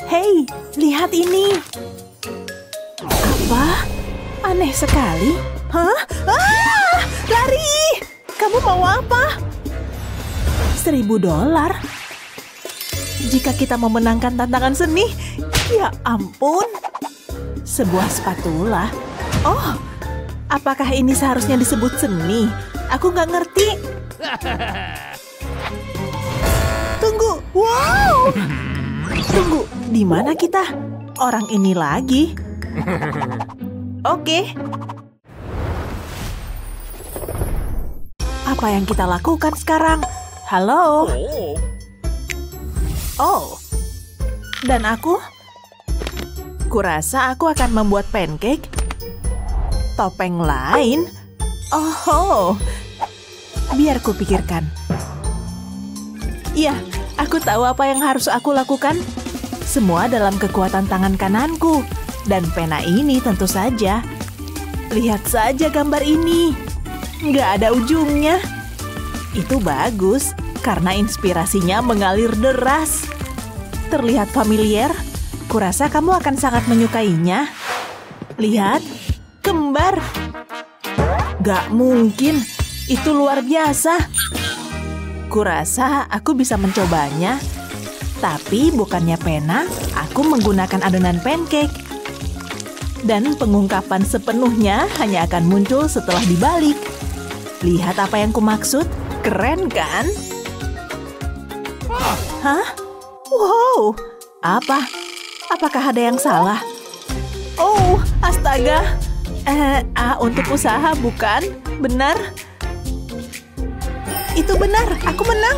Hei, lihat ini. Apa? Aneh sekali. Hah? Ah! Lari! Kamu mau apa? $1.000. Jika kita memenangkan tantangan seni, ya ampun. Sebuah spatula. Oh, apakah ini seharusnya disebut seni? Aku nggak ngerti. Tunggu, wow. Tunggu, di mana kita? Orang ini lagi. Oke. Apa yang kita lakukan sekarang? Halo? Oh. Dan aku? Kurasa aku akan membuat pancake. Topeng lain? Oh. Biar kupikirkan. Iya, aku tahu apa yang harus aku lakukan. Semua dalam kekuatan tangan kananku. Dan pena ini tentu saja. Lihat saja gambar ini. Nggak ada ujungnya. Itu bagus, karena inspirasinya mengalir deras. Terlihat familiar. Kurasa kamu akan sangat menyukainya. Lihat, kembar. Nggak mungkin, itu luar biasa. Kurasa aku bisa mencobanya. Tapi bukannya pena, aku menggunakan adonan pancake. Dan pengungkapan sepenuhnya hanya akan muncul setelah dibalik. Lihat apa yang kumaksud? Keren kan? Hah? Wow! Apa? Apakah ada yang salah? Oh, astaga! Untuk usaha bukan? Benar? Itu benar, aku menang!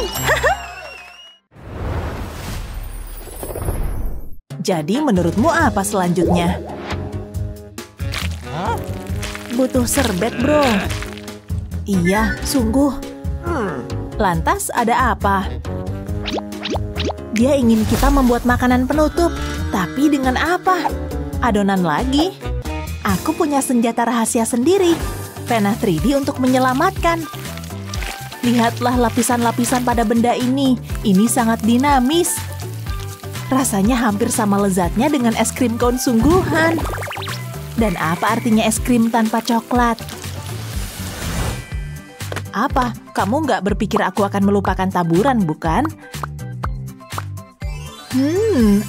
Jadi menurutmu apa selanjutnya? Butuh serbet, bro. Iya, sungguh. Lantas ada apa? Dia ingin kita membuat makanan penutup. Tapi dengan apa? Adonan lagi? Aku punya senjata rahasia sendiri. Pena 3D untuk menyelamatkan. Lihatlah lapisan-lapisan pada benda ini. Ini sangat dinamis. Rasanya hampir sama lezatnya dengan es krim cone sungguhan. Dan apa artinya es krim tanpa coklat? Apa? Kamu nggak berpikir aku akan melupakan taburan, bukan?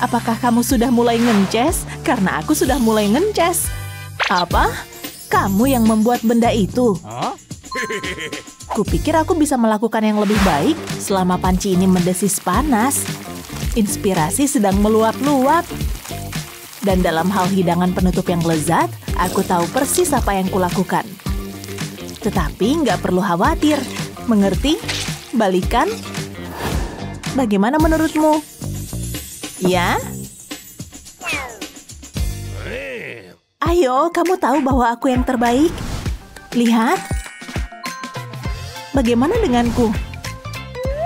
Apakah kamu sudah mulai ngences? Karena aku sudah mulai ngences. Apa? Kamu yang membuat benda itu? Kupikir aku bisa melakukan yang lebih baik selama panci ini mendesis panas. Inspirasi sedang meluap-luap. Dan dalam hal hidangan penutup yang lezat, aku tahu persis apa yang kulakukan. Tetapi nggak perlu khawatir. Mengerti? Balikan? Bagaimana menurutmu? Ya? Ayo, kamu tahu bahwa aku yang terbaik. Lihat. Bagaimana denganku?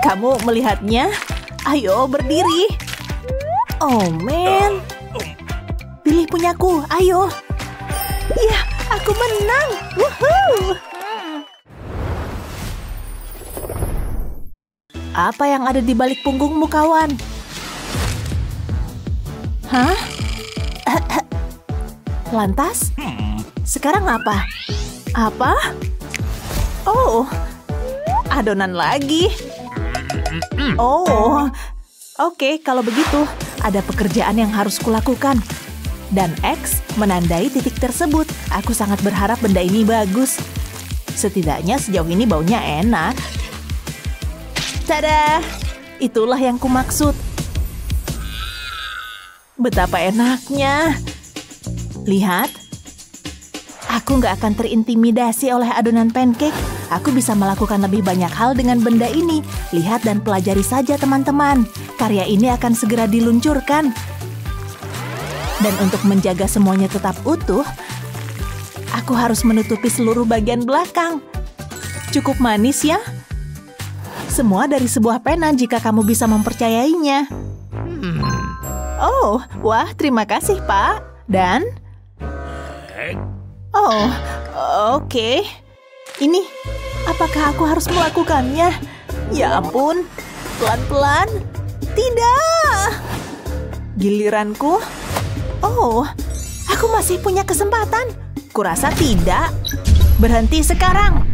Kamu melihatnya? Ayo, berdiri. Oh, man. Pilih punyaku, ayo. Ya, aku menang. Woohoo! Apa yang ada di balik punggungmu, kawan? Hah? Lantas? Sekarang apa? Apa? Oh, adonan lagi. Oh, oke, kalau begitu, ada pekerjaan yang harus kulakukan. Dan X menandai titik tersebut. Aku sangat berharap benda ini bagus. Setidaknya sejauh ini baunya enak. Tada! Itulah yang kumaksud. Betapa enaknya. Lihat. Aku nggak akan terintimidasi oleh adonan pancake. Aku bisa melakukan lebih banyak hal dengan benda ini. Lihat dan pelajari saja, teman-teman. Karya ini akan segera diluncurkan. Dan untuk menjaga semuanya tetap utuh, aku harus menutupi seluruh bagian belakang. Cukup manis ya? Semua dari sebuah pena jika kamu bisa mempercayainya. Oh, wah, terima kasih, Pak. Dan? Oh, oke. Ini, apakah aku harus melakukannya? Ya ampun, pelan-pelan. Tidak! Giliranku. Oh, aku masih punya kesempatan. Kurasa tidak. Berhenti sekarang.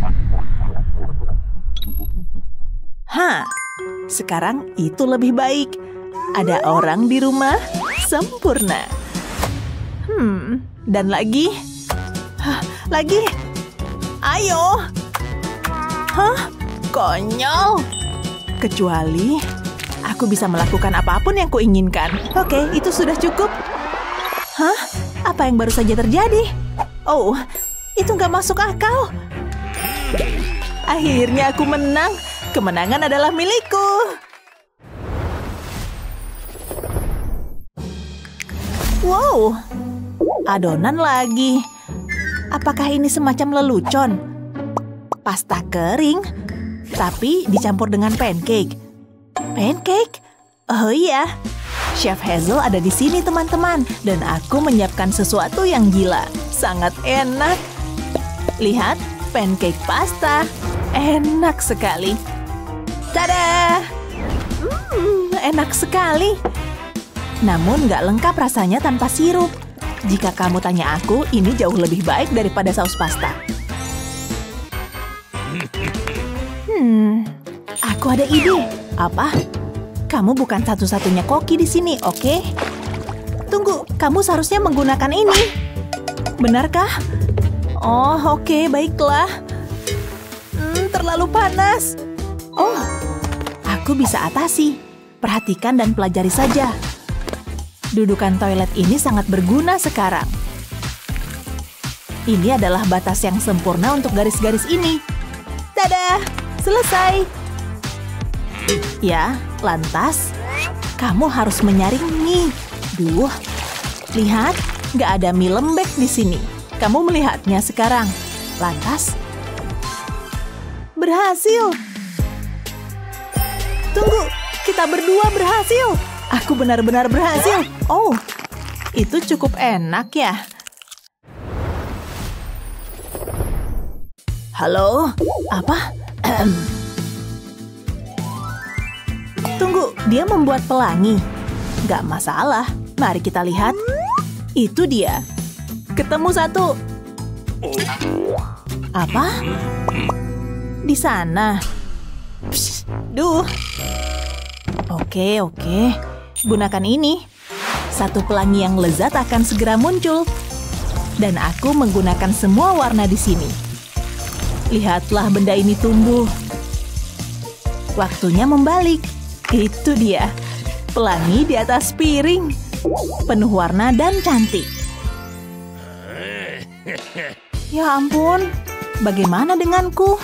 Sekarang itu lebih baik. Ada orang di rumah. Sempurna. Dan lagi. Lagi. Ayo. Konyol. Kecuali aku bisa melakukan apapun yang kuinginkan. Oke, itu sudah cukup. Apa yang baru saja terjadi? Oh, itu nggak masuk akal. Akhirnya aku menang. Kemenangan adalah milikku. Wow, adonan lagi. Apakah ini semacam lelucon? Pasta kering, tapi dicampur dengan pancake. Pancake? Oh iya, Chef Hazel ada di sini teman-teman, dan aku menyiapkan sesuatu yang gila. Sangat enak. Lihat, pancake pasta. Enak sekali. Tada! Enak sekali. Namun nggak lengkap rasanya tanpa sirup. Jika kamu tanya aku, ini jauh lebih baik daripada saus pasta. Aku ada ide. Apa? Kamu bukan satu-satunya koki di sini, oke? Tunggu, kamu seharusnya menggunakan ini. Benarkah? Oh, oke, baiklah. Terlalu panas. Oh, aku bisa atasi. Perhatikan dan pelajari saja. Dudukan toilet ini sangat berguna sekarang. Ini adalah batas yang sempurna untuk garis-garis ini. Tada! Selesai. Ya, lantas kamu harus menyaringi. Lihat, nggak ada mie lembek di sini. Kamu melihatnya sekarang. Lantas, berhasil. Tunggu, kita berdua berhasil. Aku benar-benar berhasil. Oh, itu cukup enak ya. Halo, apa? Tunggu, dia membuat pelangi. Gak masalah, mari kita lihat. Itu dia. Ketemu satu. Apa? Di sana. Psst, Oke. Gunakan ini. Satu pelangi yang lezat akan segera muncul. Dan aku menggunakan semua warna di sini. Lihatlah benda ini tumbuh. Waktunya membalik. Itu dia. Pelangi di atas piring. Penuh warna dan cantik. Ya ampun. Bagaimana denganku?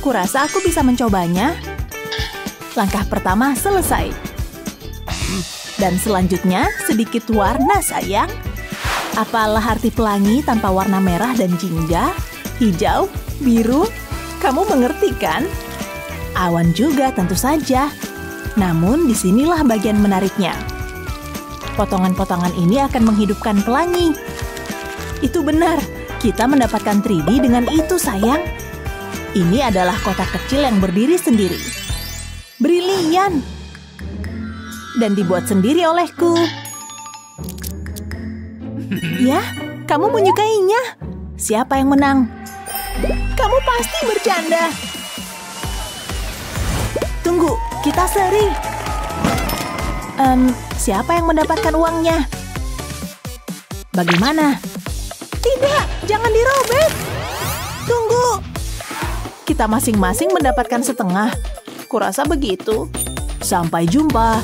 Kurasa aku bisa mencobanya. Langkah pertama selesai. Dan selanjutnya sedikit warna sayang. Apalah arti pelangi tanpa warna merah dan jingga, hijau, biru? Kamu mengerti kan? Awan juga tentu saja. Namun disinilah bagian menariknya. Potongan-potongan ini akan menghidupkan pelangi. Itu benar, kita mendapatkan 3D dengan itu sayang. Ini adalah kotak kecil yang berdiri sendiri. Brilian! Dan dibuat sendiri olehku. Ya, kamu menyukainya. Siapa yang menang? Kamu pasti bercanda. Tunggu, kita seri. Siapa yang mendapatkan uangnya? Bagaimana? Tidak, jangan dirobek. Tunggu. Kita masing-masing mendapatkan setengah. Kurasa begitu. Sampai jumpa.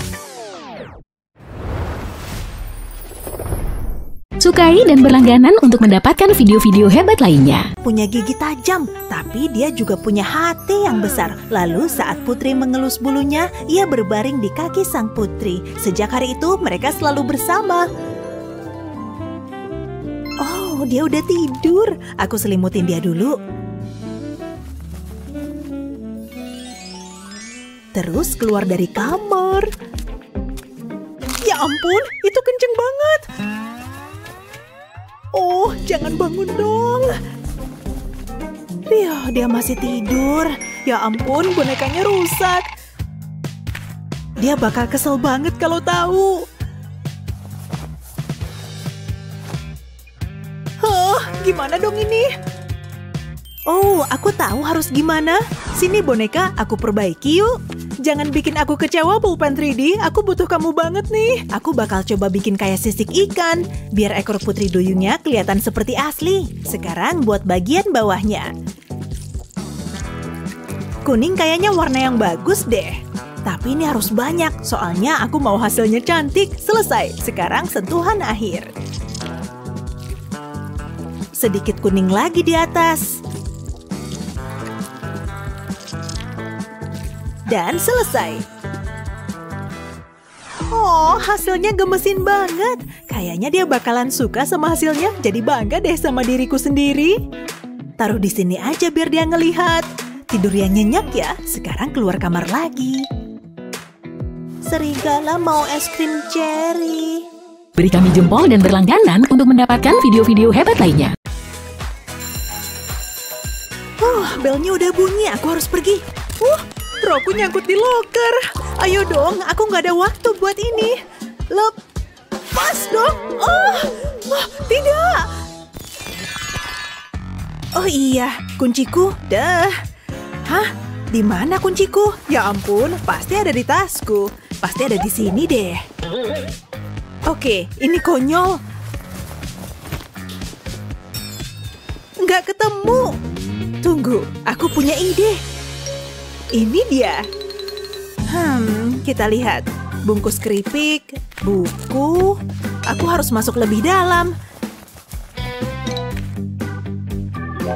Sukai dan berlangganan untuk mendapatkan video-video hebat lainnya. Punya gigi tajam, tapi dia juga punya hati yang besar. Lalu saat putri mengelus bulunya, ia berbaring di kaki sang putri. Sejak hari itu mereka selalu bersama. Oh, dia udah tidur. Aku selimutin dia dulu. Terus keluar dari kamar. Ya ampun, itu kenceng banget. Oh, jangan bangun dong. Dia masih tidur. Ya ampun, bonekanya rusak. Dia bakal kesel banget kalau tahu. gimana dong ini? Oh, aku tahu harus gimana. Sini boneka, aku perbaiki yuk. Jangan bikin aku kecewa, pulpen 3D. Aku butuh kamu banget nih. Aku bakal coba bikin kayak sisik ikan, biar ekor putri duyungnya kelihatan seperti asli. Sekarang buat bagian bawahnya. Kuning kayaknya warna yang bagus deh. Tapi ini harus banyak, soalnya aku mau hasilnya cantik. Selesai, sekarang sentuhan akhir. Sedikit kuning lagi di atas. Dan selesai. Oh, hasilnya gemesin banget. Kayaknya dia bakalan suka sama hasilnya. Jadi bangga deh sama diriku sendiri. Taruh di sini aja biar dia ngelihat. Tidur yang nyenyak ya. Sekarang keluar kamar lagi. Serigala mau es krim cherry. Beri kami jempol dan berlangganan untuk mendapatkan video-video hebat lainnya. Belnya udah bunyi. Aku harus pergi. Roku nyangkut di loker. Ayo dong, aku nggak ada waktu buat ini. Lepas dong. Tidak. Oh iya, kunciku. Dah. Hah? Di mana kunciku? Ya ampun, pasti ada di tasku. Pasti ada di sini deh. Oke, ini konyol. Nggak ketemu. Tunggu, aku punya ide. Ini dia. Kita lihat. Bungkus keripik, buku. Aku harus masuk lebih dalam.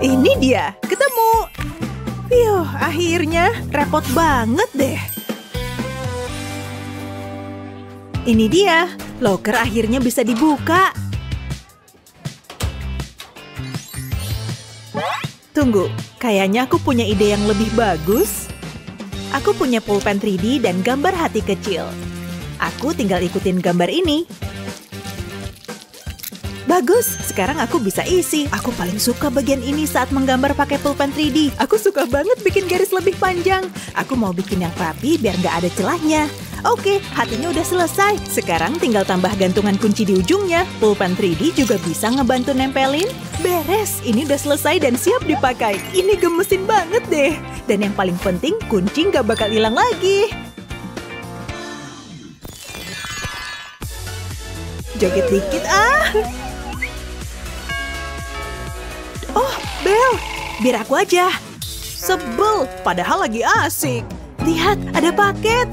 Ini dia, ketemu. Akhirnya repot banget deh. Ini dia, loker akhirnya bisa dibuka. Tunggu, kayaknya aku punya ide yang lebih bagus. Aku punya pulpen 3D dan gambar hati kecil. Aku tinggal ikutin gambar ini. Bagus, sekarang aku bisa isi. Aku paling suka bagian ini saat menggambar pakai pulpen 3D. Aku suka banget bikin garis lebih panjang. Aku mau bikin yang rapi biar nggak ada celahnya. Oke, hatinya udah selesai. Sekarang tinggal tambah gantungan kunci di ujungnya. Pulpen 3D juga bisa ngebantu nempelin. Beres, ini udah selesai dan siap dipakai. Ini gemesin banget deh. Dan yang paling penting, kunci nggak bakal hilang lagi. Joget dikit Oh, bel. Biar aku aja. Sebel, padahal lagi asik. Lihat, ada paket.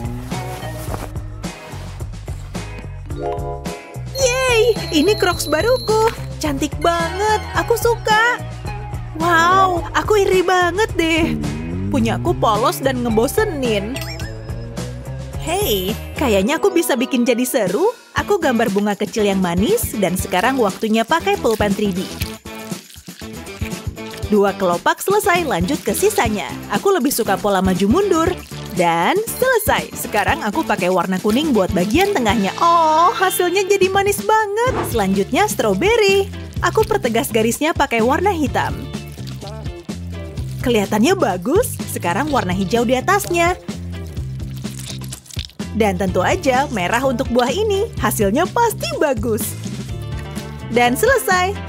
Yeay, ini Crocs baruku. Cantik banget, aku suka. Wow, aku iri banget deh. Punyaku polos dan ngebosenin. Hey, kayaknya aku bisa bikin jadi seru. Aku gambar bunga kecil yang manis dan sekarang waktunya pakai pulpen 3D. 2 kelopak selesai, lanjut ke sisanya. Aku lebih suka pola maju mundur. Dan selesai. Sekarang aku pakai warna kuning buat bagian tengahnya. Oh, hasilnya jadi manis banget. Selanjutnya strawberry. Aku pertegas garisnya pakai warna hitam. Kelihatannya bagus. Sekarang warna hijau di atasnya. Dan tentu aja merah untuk buah ini. Hasilnya pasti bagus. Dan selesai.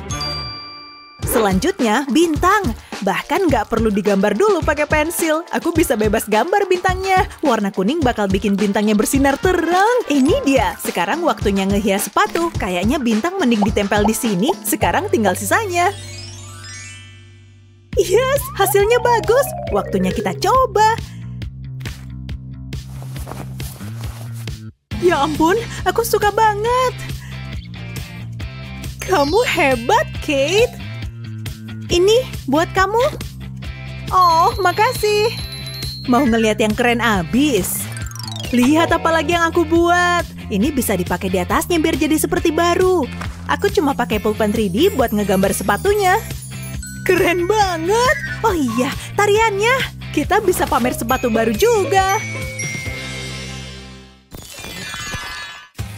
Selanjutnya bintang. Bahkan nggak perlu digambar dulu pakai pensil. Aku bisa bebas gambar bintangnya. Warna kuning bakal bikin bintangnya bersinar terang. Ini dia. Sekarang waktunya ngehias sepatu. Kayaknya bintang mending ditempel di sini. Sekarang tinggal sisanya. Yes, hasilnya bagus. Waktunya kita coba. Ya ampun, aku suka banget. Kamu hebat, Kate. Ini buat kamu. Oh, makasih. Mau ngeliat yang keren abis? Lihat apa lagi yang aku buat. Ini bisa dipakai di atasnya biar jadi seperti baru. Aku cuma pakai pulpen 3D buat ngegambar sepatunya. Keren banget. Oh iya, tariannya. Kita bisa pamer sepatu baru juga.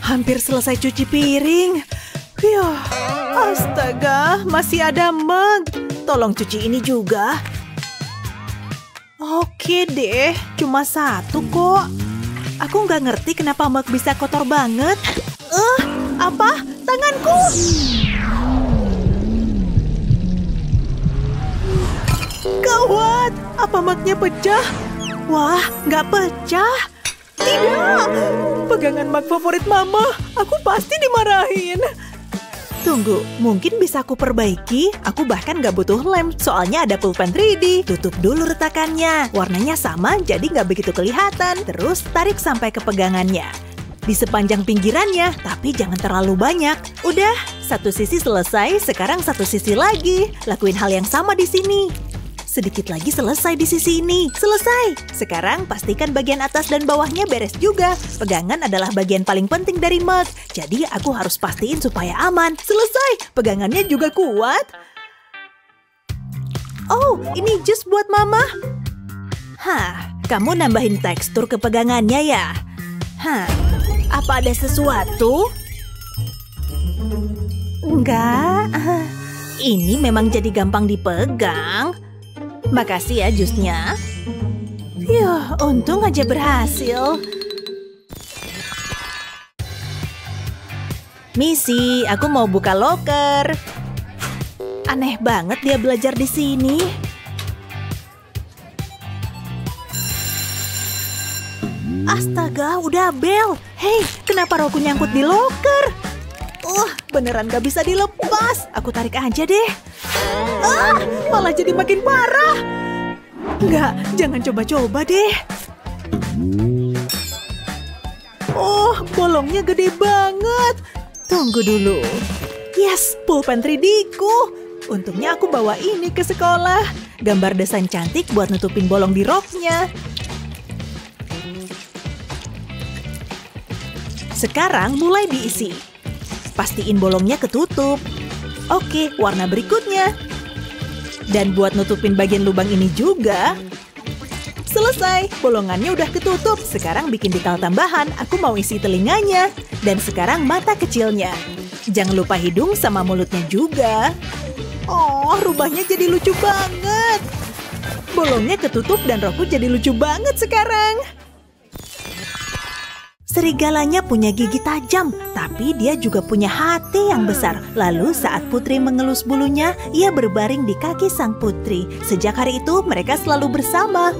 Hampir selesai cuci piring. Astaga, masih ada mug. Tolong cuci ini juga. Oke deh, cuma 1 kok. Aku nggak ngerti kenapa mug bisa kotor banget. Apa? Tanganku? Mamaknya pecah. Wah, nggak pecah. Tidak. Pegangan mug favorit Mama. Aku pasti dimarahin. Tunggu, mungkin bisa aku perbaiki. Aku bahkan nggak butuh lem, soalnya ada pulpen 3D. Tutup dulu retakannya. Warnanya sama, jadi nggak begitu kelihatan. Terus tarik sampai ke pegangannya. Di sepanjang pinggirannya, tapi jangan terlalu banyak. Udah, satu sisi selesai, sekarang satu sisi lagi. Lakuin hal yang sama di sini. Sedikit lagi selesai di sisi ini. Selesai! Sekarang pastikan bagian atas dan bawahnya beres juga. Pegangan adalah bagian paling penting dari mug. Jadi aku harus pastiin supaya aman. Selesai! Pegangannya juga kuat. Oh, ini jus buat Mama. Hah, kamu nambahin tekstur ke pegangannya ya? Hah, apa ada sesuatu? Enggak. Ini memang jadi gampang dipegang. Makasih ya jusnya. Yuh, untung aja berhasil. Misi, aku mau buka loker. Aneh banget dia belajar di sini. Astaga, udah bel. Hei, kenapa Roku nyangkut di loker? Beneran gak bisa dilepas. Aku tarik aja deh. Malah jadi makin parah. Enggak, jangan coba-coba deh. Oh, bolongnya gede banget. Tunggu dulu. Yes, pulpen 3D-ku. Untungnya aku bawa ini ke sekolah. Gambar desain cantik buat nutupin bolong di roknya. Sekarang mulai diisi. Pastiin bolongnya ketutup. Oke, warna berikutnya. Dan buat nutupin bagian lubang ini juga. Selesai, bolongannya udah ketutup. Sekarang bikin detail tambahan, aku mau isi telinganya. Dan sekarang mata kecilnya. Jangan lupa hidung sama mulutnya juga. Oh, rubahnya jadi lucu banget. Bolongnya ketutup dan Roku jadi lucu banget sekarang. Serigalanya punya gigi tajam, tapi dia juga punya hati yang besar. Lalu saat Putri mengelus bulunya, ia berbaring di kaki sang putri. Sejak hari itu, mereka selalu bersama.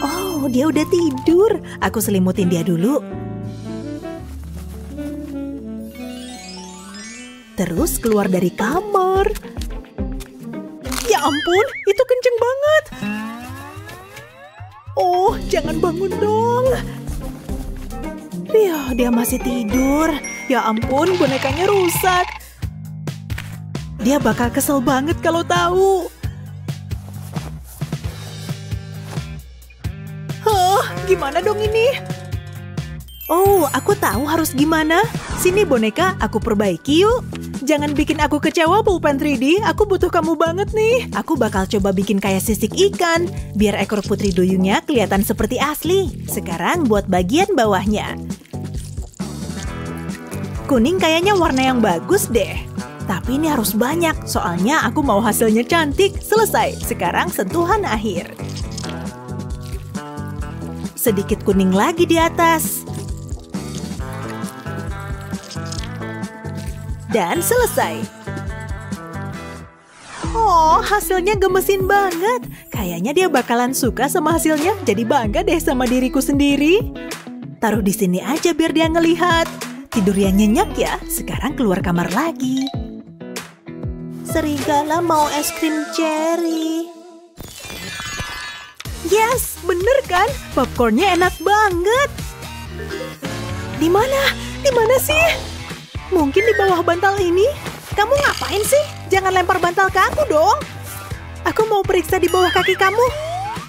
Oh, dia udah tidur. Aku selimutin dia dulu. Terus keluar dari kamar. Ya ampun, itu kenceng banget. Oh, jangan bangun dong. Dia masih tidur. Ya ampun, bonekanya rusak. Dia bakal kesel banget kalau tahu. Gimana dong ini? Oh, aku tahu harus gimana. Sini boneka, aku perbaiki yuk. Jangan bikin aku kecewa, pulpen 3D. Aku butuh kamu banget nih. Aku bakal coba bikin kayak sisik ikan. Biar ekor putri duyungnya kelihatan seperti asli. Sekarang buat bagian bawahnya. Kuning kayaknya warna yang bagus deh. Tapi ini harus banyak, soalnya aku mau hasilnya cantik. Selesai, sekarang sentuhan akhir. Sedikit kuning lagi di atas. Dan selesai. Oh, hasilnya gemesin banget. Kayaknya dia bakalan suka sama hasilnya. Jadi bangga deh sama diriku sendiri. Taruh di sini aja biar dia ngelihat. Tidur yang nyenyak ya. Sekarang keluar kamar lagi. Serigala mau es krim cherry. Yes, bener kan? Popcornnya enak banget. Di mana? Di mana sih? Mungkin di bawah bantal ini? Kamu ngapain sih? Jangan lempar bantal ke aku dong. Aku mau periksa di bawah kaki kamu.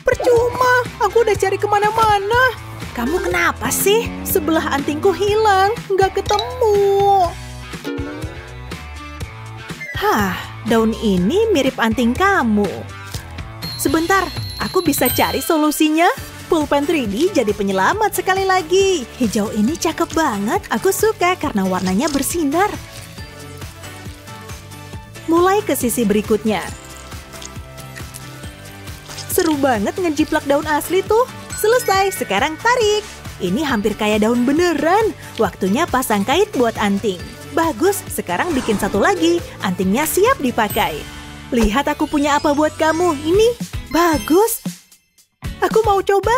Percuma, aku udah cari kemana-mana. Kamu kenapa sih? Sebelah antingku hilang, nggak ketemu. Daun ini mirip anting kamu. Sebentar, aku bisa cari solusinya. Pulpen 3D jadi penyelamat sekali lagi. Hijau ini cakep banget. Aku suka karena warnanya bersinar. Mulai ke sisi berikutnya. Seru banget ngejiplak daun asli tuh. Selesai, sekarang tarik. Ini hampir kayak daun beneran. Waktunya pasang kait buat anting. Bagus, sekarang bikin satu lagi. Antingnya siap dipakai. lihat aku punya apa buat kamu. Ini bagus. Aku mau coba.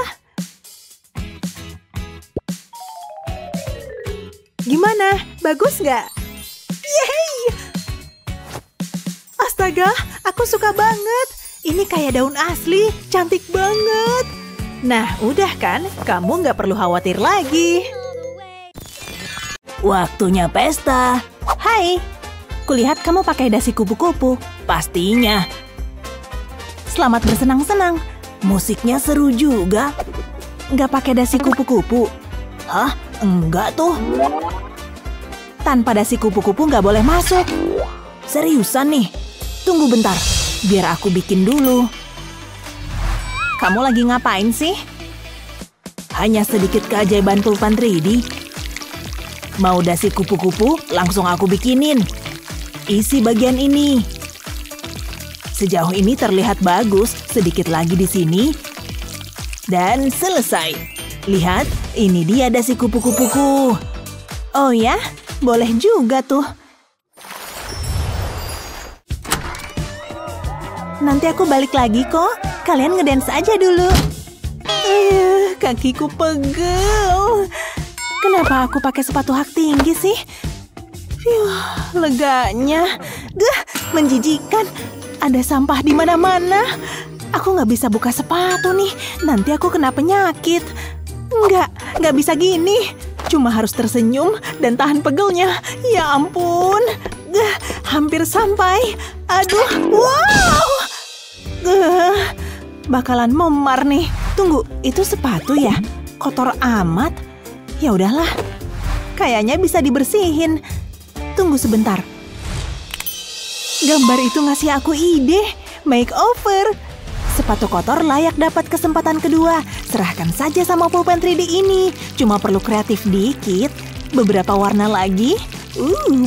Gimana? Bagus nggak? Yeay! Astaga, aku suka banget. Ini kayak daun asli, cantik banget. Nah, udah kan? Kamu nggak perlu khawatir lagi. Waktunya pesta. Hai, kulihat kamu pakai dasi kupu-kupu. Pastinya. Selamat bersenang-senang. Musiknya seru juga. Nggak pakai dasi kupu-kupu. Hah? Enggak tuh. Tanpa dasi kupu-kupu nggak boleh masuk. Seriusan nih? Tunggu bentar, biar aku bikin dulu. Kamu lagi ngapain sih? Hanya sedikit keajaiban pulpen 3D. Mau dasi kupu-kupu? Langsung aku bikinin. Isi bagian ini. Sejauh ini terlihat bagus. Sedikit lagi di sini. Dan selesai. Lihat, ini dia dasi kupu-kupuku. Oh ya? Boleh juga tuh. Nanti aku balik lagi kok. Kalian ngedance aja dulu. Kakiku pegel. Kenapa aku pakai sepatu hak tinggi sih? Leganya. Menjijikan. Ada sampah di mana-mana. Aku nggak bisa buka sepatu nih. Nanti aku kena penyakit. Nggak bisa gini. Cuma harus tersenyum dan tahan pegelnya. Ya ampun. Hampir sampai. Aduh, wow. Bakalan memar nih. Tunggu, itu sepatu ya? Kotor amat. Ya udahlah. Kayaknya bisa dibersihin. Tunggu sebentar. Gambar itu ngasih aku ide. Makeover. Sepatu kotor layak dapat kesempatan kedua. Serahkan saja sama pulpen 3D ini. Cuma perlu kreatif dikit. Beberapa warna lagi.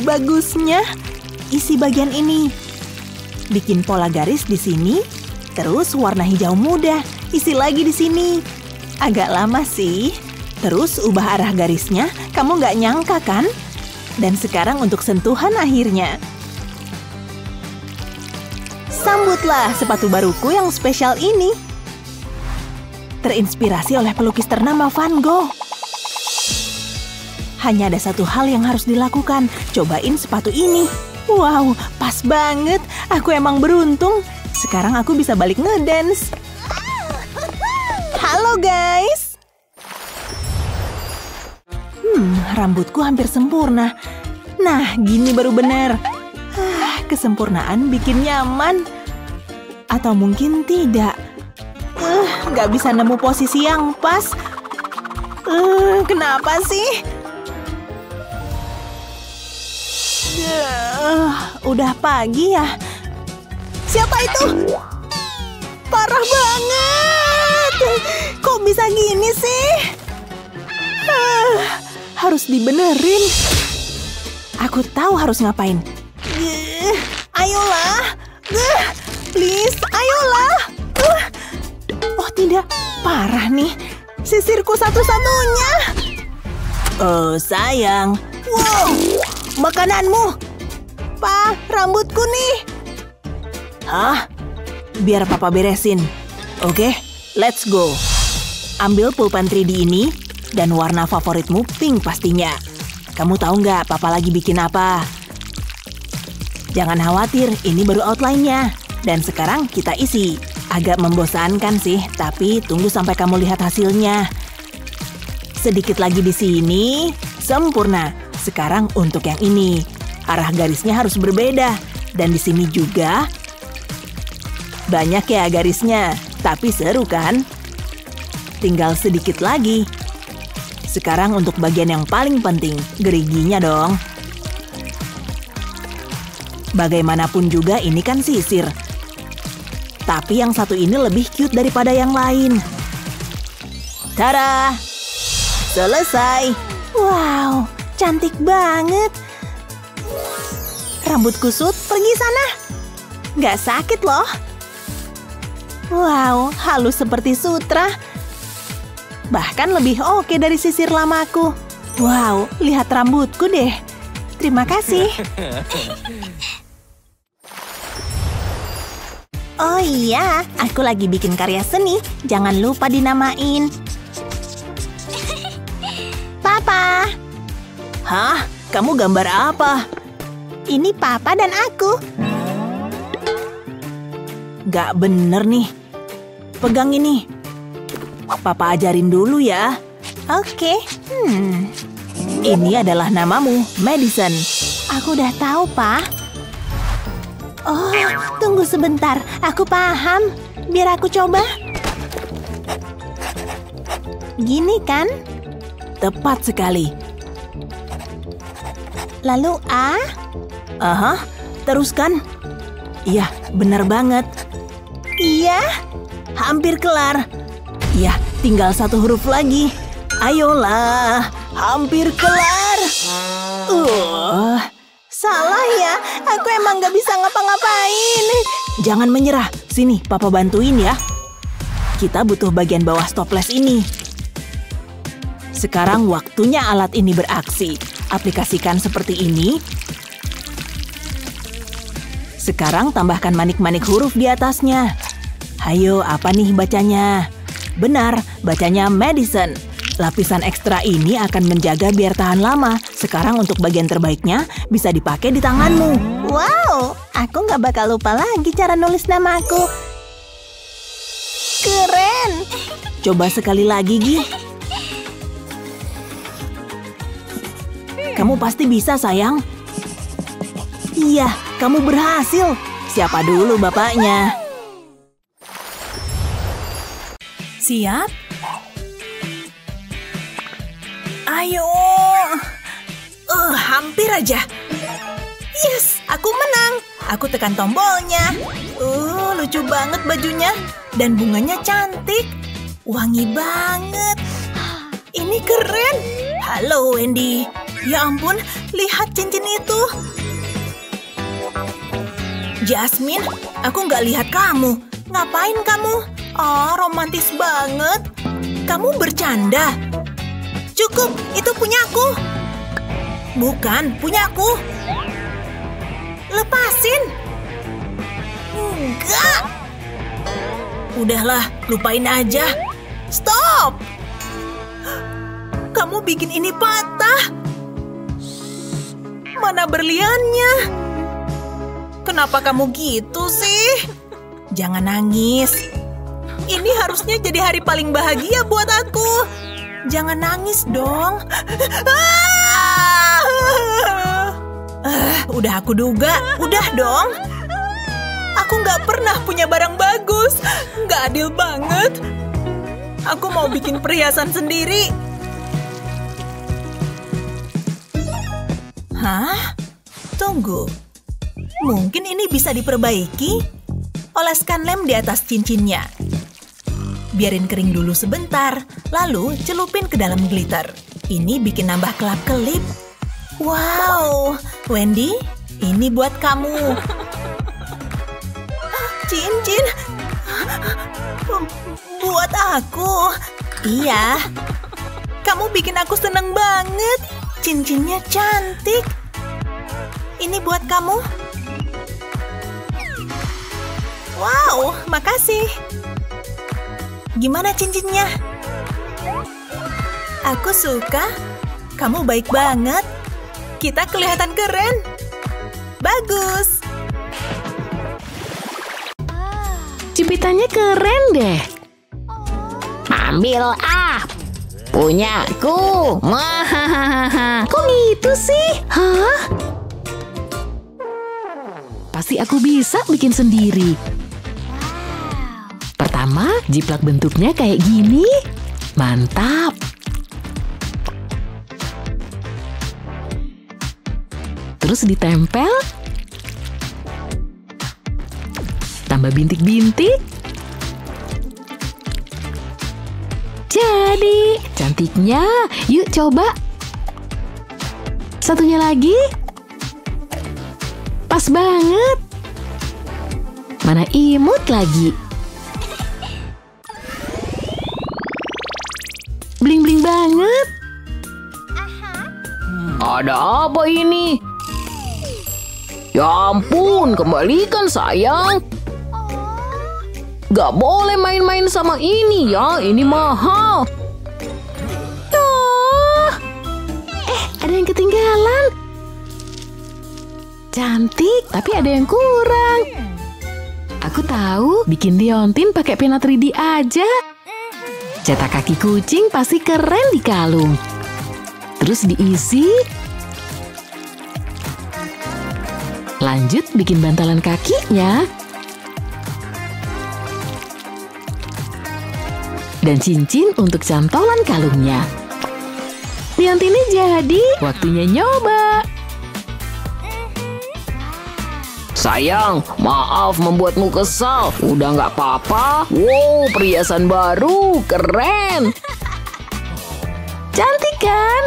Bagusnya. Isi bagian ini. Bikin pola garis di sini. Terus warna hijau muda. Isi lagi di sini. Agak lama sih. Terus ubah arah garisnya. Kamu nggak nyangka kan? Dan sekarang untuk sentuhan akhirnya. Sambutlah sepatu baruku yang spesial ini. Terinspirasi oleh pelukis ternama Van Gogh. Hanya ada satu hal yang harus dilakukan. Cobain sepatu ini. Wow, pas banget. Aku emang beruntung. Sekarang aku bisa balik ngedance. Halo guys. Rambutku hampir sempurna. Nah, gini baru benar. Kesempurnaan bikin nyaman. Atau mungkin tidak. Nggak bisa nemu posisi yang pas. Kenapa sih? Udah pagi ya? Siapa itu? Parah banget! Kok bisa gini sih? Harus dibenerin. Aku tahu harus ngapain. Ayolah! Please, ayolah! Oh tidak, parah nih. Sisirku satu-satunya. Oh sayang. Wow, makananmu. Pa, rambutku nih. Hah? Biar papa beresin. Oke, let's go. Ambil pulpen 3D ini dan warna favoritmu pink pastinya. Kamu tahu nggak papa lagi bikin apa? Jangan khawatir, ini baru outline-nya. Dan sekarang kita isi. Agak membosankan sih, tapi tunggu sampai kamu lihat hasilnya. Sedikit lagi di sini, sempurna. Sekarang untuk yang ini. Arah garisnya harus berbeda. Dan di sini juga. Banyak ya garisnya, tapi seru kan? Tinggal sedikit lagi. Sekarang untuk bagian yang paling penting, geriginya dong. Bagaimanapun juga ini kan sisir. Tapi yang satu ini lebih cute daripada yang lain. Tada! Selesai! Wow, cantik banget. Rambut kusut, pergi sana. Nggak sakit loh. Wow, halus seperti sutra. Bahkan lebih oke dari sisir lamaku. Wow, lihat rambutku deh. Terima kasih. Oh iya, aku lagi bikin karya seni. Jangan lupa dinamain. Papa. Hah? Kamu gambar apa? Ini Papa dan aku. Gak bener nih. Pegang ini. Papa ajarin dulu ya. Oke. Ini adalah namamu, Madison. Aku udah tahu, Pa. Oh, tunggu sebentar. Aku paham. Biar aku coba. Gini kan? Tepat sekali. Lalu A? Aha, teruskan. Iya, benar banget. Iya, hampir kelar. Iya, tinggal satu huruf lagi. Ayolah, hampir kelar. Salah ya, aku emang gak bisa ngapa-ngapain. Jangan menyerah, sini Papa bantuin ya. Kita butuh bagian bawah stoples ini. Sekarang waktunya alat ini beraksi. Aplikasikan seperti ini. Sekarang tambahkan manik-manik huruf di atasnya. Hayo, apa nih bacanya? Benar, bacanya Madison. Lapisan ekstra ini akan menjaga biar tahan lama. Sekarang untuk bagian terbaiknya bisa dipakai di tanganmu. Wow, aku nggak bakal lupa lagi cara nulis namaku. Keren. Coba sekali lagi, Gi. Kamu pasti bisa, sayang. Iya, kamu berhasil. Siapa dulu bapaknya? Siap? Ayo. Hampir aja. Yes, aku menang. Aku tekan tombolnya. Lucu banget bajunya. Dan bunganya cantik. Wangi banget. Ini keren. Halo, Wendy. Ya ampun, lihat cincin itu. Jasmine, aku nggak lihat kamu. Ngapain kamu? Oh, romantis banget. Kamu bercanda. Cukup, itu punyaku. Bukan, punyaku. Lepasin. Enggak. Udahlah, lupain aja. Stop. Kamu bikin ini patah. Mana berliannya? Kenapa kamu gitu sih? Jangan nangis. Ini harusnya jadi hari paling bahagia buat aku. Jangan nangis dong. Udah aku duga. Udah dong. Aku nggak pernah punya barang bagus. Nggak adil banget. Aku mau bikin perhiasan sendiri. Hah? Tunggu. Mungkin ini bisa diperbaiki. Oleskan lem di atas cincinnya. Biarin kering dulu sebentar, lalu celupin ke dalam glitter. Ini bikin nambah kelap-kelip. Wow, Wendy, ini buat kamu. Cincin. Buat aku. Iya. Kamu bikin aku seneng banget. Cincinnya cantik. Ini buat kamu. Wow, makasih. Gimana cincinnya? Aku suka. Kamu baik banget. Kita kelihatan keren. Bagus. Jepitannya keren deh. Ambil punyaku. Kok gitu sih? Hah? Pasti aku bisa bikin sendiri. Pertama, jiplak bentuknya kayak gini. Mantap. Terus ditempel. Tambah bintik-bintik. Jadi, cantiknya. Yuk coba. Satunya lagi. Pas banget. Mana imut lagi. Bling-bling banget. Ada apa ini? Ya ampun, kembalikan sayang. Gak boleh main-main sama ini ya, ini mahal. Oh, ada yang ketinggalan. Cantik, tapi ada yang kurang. Aku tahu, bikin liontin pakai pena 3D aja. Cetak kaki kucing pasti keren di kalung. Terus diisi. Lanjut bikin bantalan kakinya. Dan cincin untuk cantolan kalungnya. Liontinnya jadi, waktunya nyoba. Sayang, maaf membuatmu kesal. Udah nggak apa-apa. Wow, perhiasan baru, keren. Cantik kan?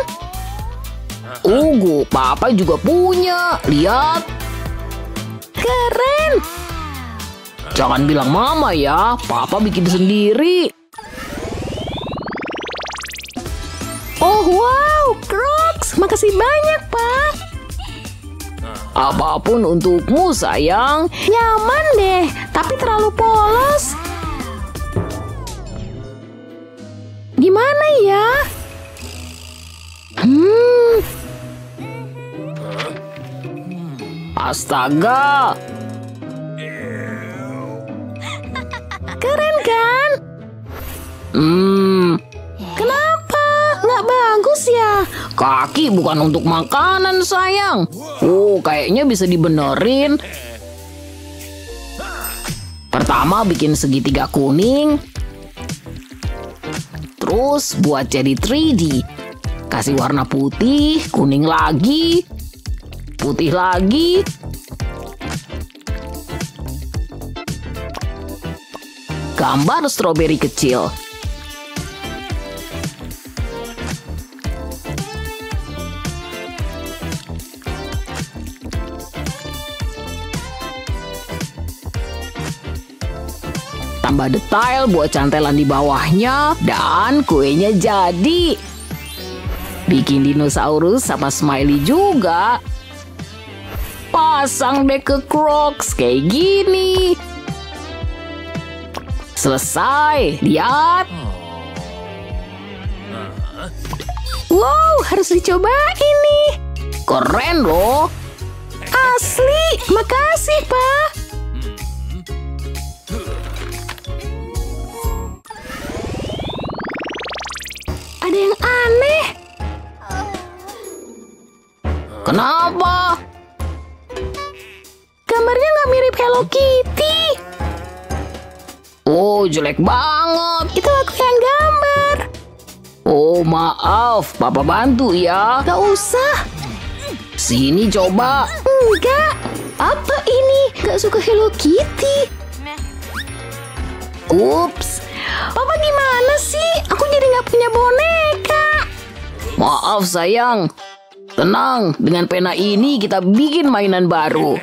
Papa juga punya. Lihat. Keren. Jangan bilang mama ya, papa bikin sendiri. Oh wow, Crocs. Makasih banyak, Pak. Apapun untukmu, sayang. Nyaman deh, tapi terlalu polos. Gimana ya? Astaga. Keren kan? Kenapa? Nggak bagus ya? Kaki bukan untuk makanan, sayang. Kayaknya bisa dibenerin. Pertama bikin segitiga kuning. Terus buat jadi 3D. Kasih warna putih, kuning lagi, putih lagi. Gambar stroberi kecil. Tambah detail buat cantelan di bawahnya, dan kuenya jadi. Bikin dinosaurus sama smiley juga. Pasang deh ke Crocs kayak gini. Selesai, lihat. Wow, harus dicobain nih. Keren loh. Asli, makasih, Pak. Ada yang aneh. Kenapa? Gambarnya nggak mirip Hello Kitty. Jelek banget. Itu aku yang gambar. Maaf, Papa bantu ya. Gak usah. Sini coba. Enggak. Apa ini? Gak suka Hello Kitty. Ups. Papa gimana sih? Aku jadi nggak punya boneka. Maaf sayang. Tenang, dengan pena ini kita bikin mainan baru.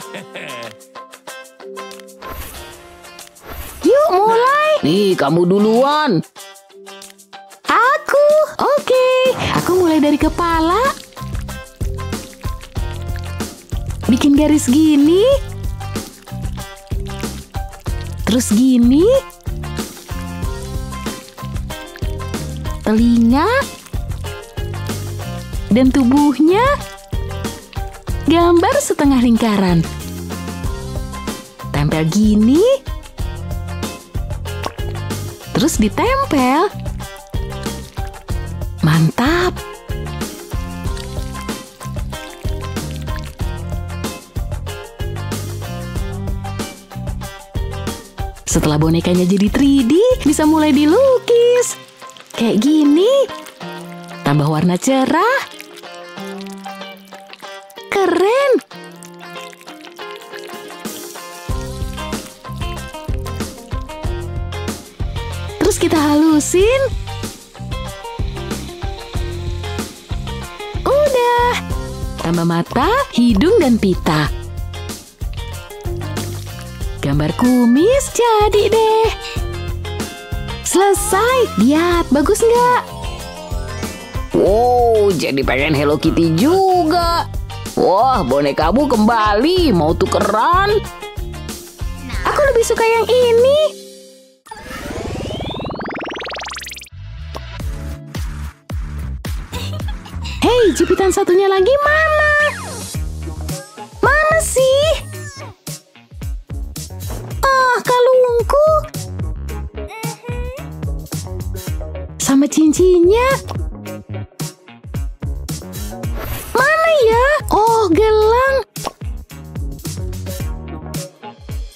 Yuk mulai. Nih, kamu duluan. Aku. Oke. Aku mulai dari kepala. Bikin garis gini. Terus gini. Telinga. Dan tubuhnya. Gambar setengah lingkaran. Tempel gini. Terus ditempel. Mantap. Setelah bonekanya jadi 3D, bisa mulai dilukis. Kayak gini. Tambah warna cerah. Keren. Terus kita halusin. Udah. Tambah mata, hidung, dan pita. Gambar kumis jadi deh. Selesai. Lihat, bagus nggak? Wow, jadi pengen Hello Kitty juga. Wah, bonekamu kembali. Mau tukeran? Aku lebih suka yang ini. jepitan satunya lagi mana? Mana sih? Ah, kalungku. Sama cincinnya. Mana ya? Oh, gelang.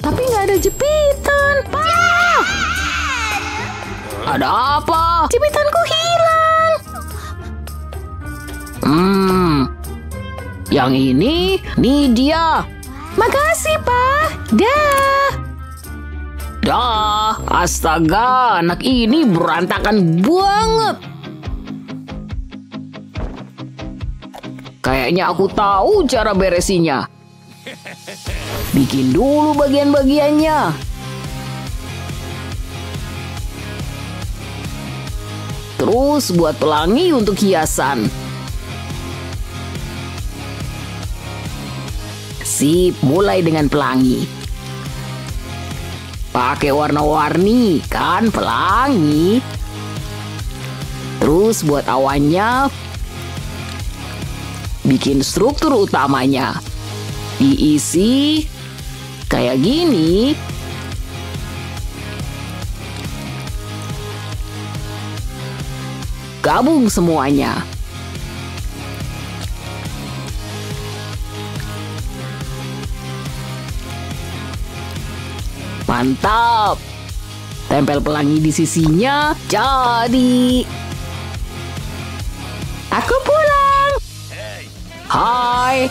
Tapi nggak ada jepitan. Ah! Ada apa? Jepitanku hilang. Yang ini, nih dia. Makasih, Pak. Dah. Dah, astaga, anak ini berantakan banget. Kayaknya aku tahu cara beresinnya. Bikin dulu bagian-bagiannya. Terus buat pelangi untuk hiasan. Sip, mulai dengan pelangi. Pakai warna-warni, kan pelangi. Terus buat awannya, bikin struktur utamanya. Diisi kayak gini. Gabung semuanya. Mantap. Tempel pelangi di sisinya, jadi. Aku pulang. Hai.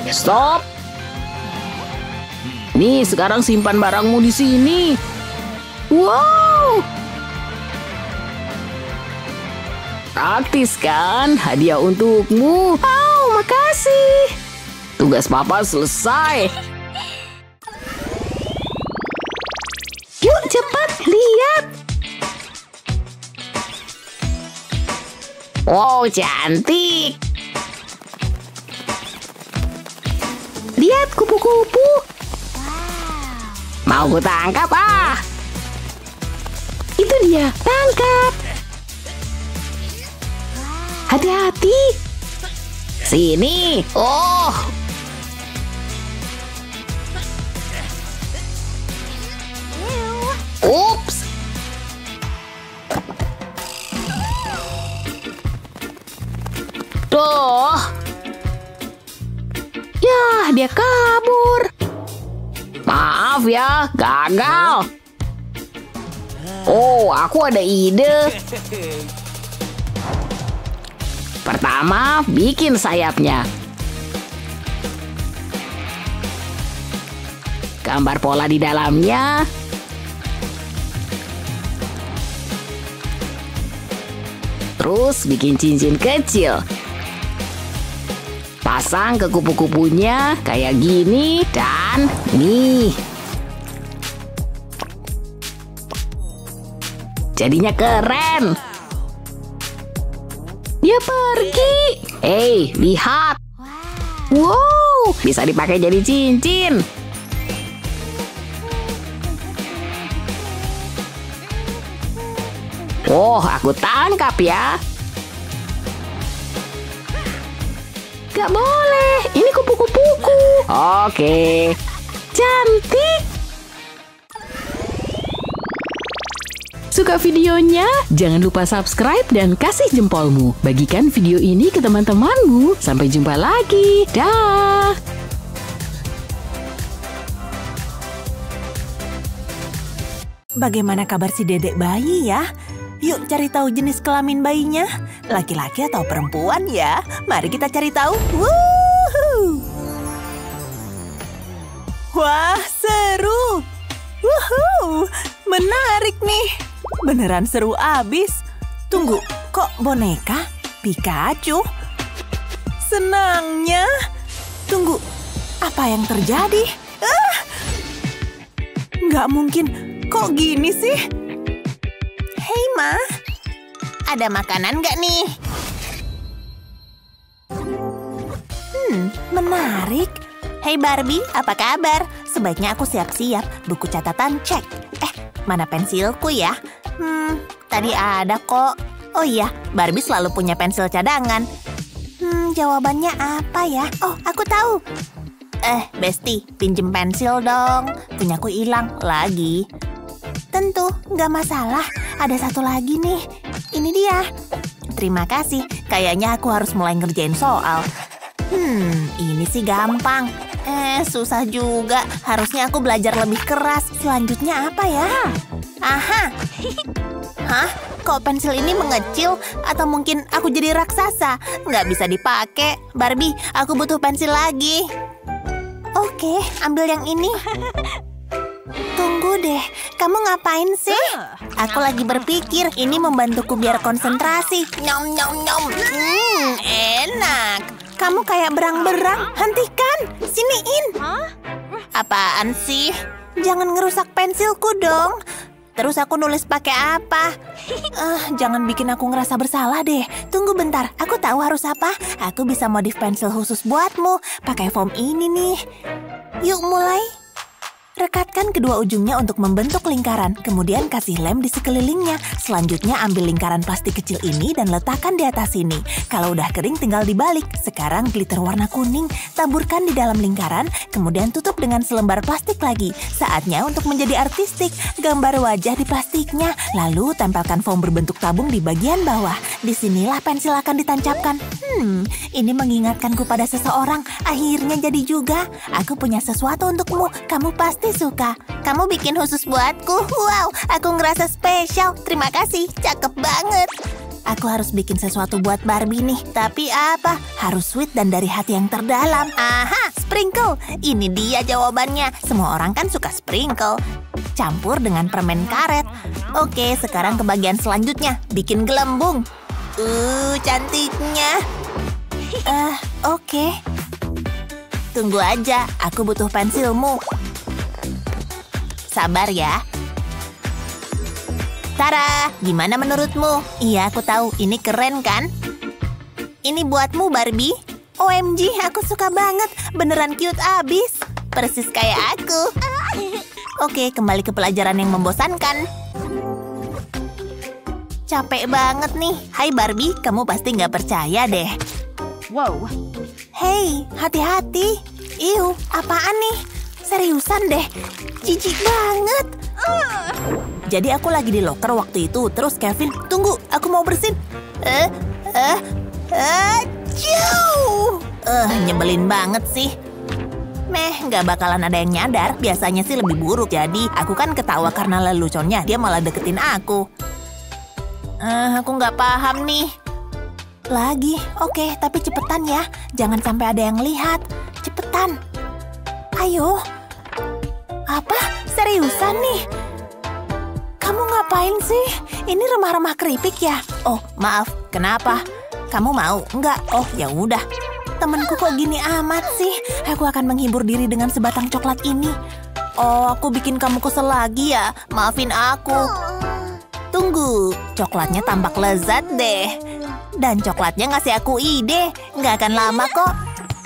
Stop. Nih, sekarang simpan barangmu di sini. Wow. Praktis kan? Hadiah untukmu. Oh, makasih. Tugas papa selesai. Yuk, cepat lihat. Wow, cantik. Lihat kupu-kupu. Mau ku tangkap ah. Itu dia, tangkap. Hati-hati. Sini. Oh. Ups. Duh. Yah, dia kabur. Maaf ya, gagal. Oh, aku ada ide. Pertama, bikin sayapnya. Gambar pola di dalamnya. Terus bikin cincin kecil. Pasang ke kupu-kupunya kayak gini dan nih. Jadinya keren. Dia pergi. Hei, lihat. Wow, Bisa dipakai jadi cincin. Oh, aku tangkap ya. gak boleh. Ini kupu-kupuku. Oke. Cantik. Suka videonya? Jangan lupa subscribe dan kasih jempolmu. Bagikan video ini ke teman-temanmu. Sampai jumpa lagi. Dah. Bagaimana kabar si dedek bayi ya? Yuk cari tahu jenis kelamin bayinya. Laki-laki atau perempuan ya? Mari kita cari tahu. Woohoo! Wah, seru. Woohoo! Menarik nih. Beneran seru abis. Tunggu, kok boneka? Pikachu? Senangnya. Tunggu, apa yang terjadi? Nggak mungkin. Kok gini sih? Hei, Ma. Ada makanan nggak nih? Menarik. Hei Barbie, apa kabar? Sebaiknya aku siap-siap. Buku catatan cek. Mana pensilku ya? Tadi ada kok. Oh iya, Barbie selalu punya pensil cadangan. Jawabannya apa ya? Oh, aku tahu. Besti, pinjem pensil dong. Punyaku hilang lagi. Tentu, nggak masalah. Ada satu lagi nih. Ini dia. Terima kasih. Kayaknya aku harus mulai ngerjain soal. Ini sih gampang. Susah juga. Harusnya aku belajar lebih keras. Selanjutnya apa ya? Aha. Hah? Kok pensil ini mengecil? Atau mungkin aku jadi raksasa? Nggak bisa dipakai. Barbie, aku butuh pensil lagi. Oke, ambil yang ini. Tunggu deh, kamu ngapain sih? Aku lagi berpikir, ini membantuku biar konsentrasi. Nyom, nyom, nyom. Enak. Kamu kayak berang-berang, hentikan, siniin. Apaan sih? Jangan ngerusak pensilku dong. Terus aku nulis pakai apa? Jangan bikin aku ngerasa bersalah deh. Tunggu bentar, aku tahu harus apa. Aku bisa modif pensil khusus buatmu. Pakai foam ini nih. Yuk mulai. Rekatkan kedua ujungnya untuk membentuk lingkaran, kemudian kasih lem di sekelilingnya. Selanjutnya ambil lingkaran plastik kecil ini dan letakkan di atas sini. Kalau udah kering tinggal dibalik. Sekarang glitter warna kuning, taburkan di dalam lingkaran, kemudian tutup dengan selembar plastik lagi. Saatnya untuk menjadi artistik, gambar wajah di plastiknya. Lalu tempelkan foam berbentuk tabung di bagian bawah. Disinilah pensil akan ditancapkan. Ini mengingatkanku pada seseorang. Akhirnya jadi juga. Aku punya sesuatu untukmu, kamu pasti suka. Kamu bikin khusus buatku. Wow, aku ngerasa spesial. Terima kasih, cakep banget. Aku harus bikin sesuatu buat Barbie nih. Tapi apa? Harus sweet dan dari hati yang terdalam. Aha, sprinkle. Ini dia jawabannya. Semua orang kan suka sprinkle. Campur dengan permen karet. Oke, sekarang ke bagian selanjutnya. Bikin gelembung. Cantiknya. Oke. Tunggu aja, aku butuh pensilmu. Sabar ya. Tara, gimana menurutmu? Iya, aku tahu. Ini keren kan? Ini buatmu, Barbie. OMG, aku suka banget. Beneran cute abis. Persis kayak aku. Oke, kembali ke pelajaran yang membosankan. Capek banget nih. Hai Barbie, kamu pasti nggak percaya deh. Wow. Hei, hati-hati. Iu, apaan nih? Seriusan deh, jijik banget. Jadi aku lagi di loker waktu itu. Terus Kevin, tunggu, aku mau bersin. Nyebelin banget sih. Nggak bakalan ada yang nyadar. Biasanya sih lebih buruk. Jadi aku kan ketawa karena leluconnya. Dia malah deketin aku. Aku nggak paham nih. Lagi, oke, tapi cepetan ya. Jangan sampai ada yang lihat. Cepetan. Ayo. Apa? Seriusan nih? Kamu ngapain sih? Ini remah-remah keripik ya? Oh, maaf. Kenapa? Kamu mau? Enggak. Oh, ya udah. Temenku kok gini amat sih? Aku akan menghibur diri dengan sebatang coklat ini. Oh, aku bikin kamu kesel lagi ya? Maafin aku. Tunggu, coklatnya tampak lezat deh. Dan coklatnya ngasih aku ide. Nggak akan lama kok.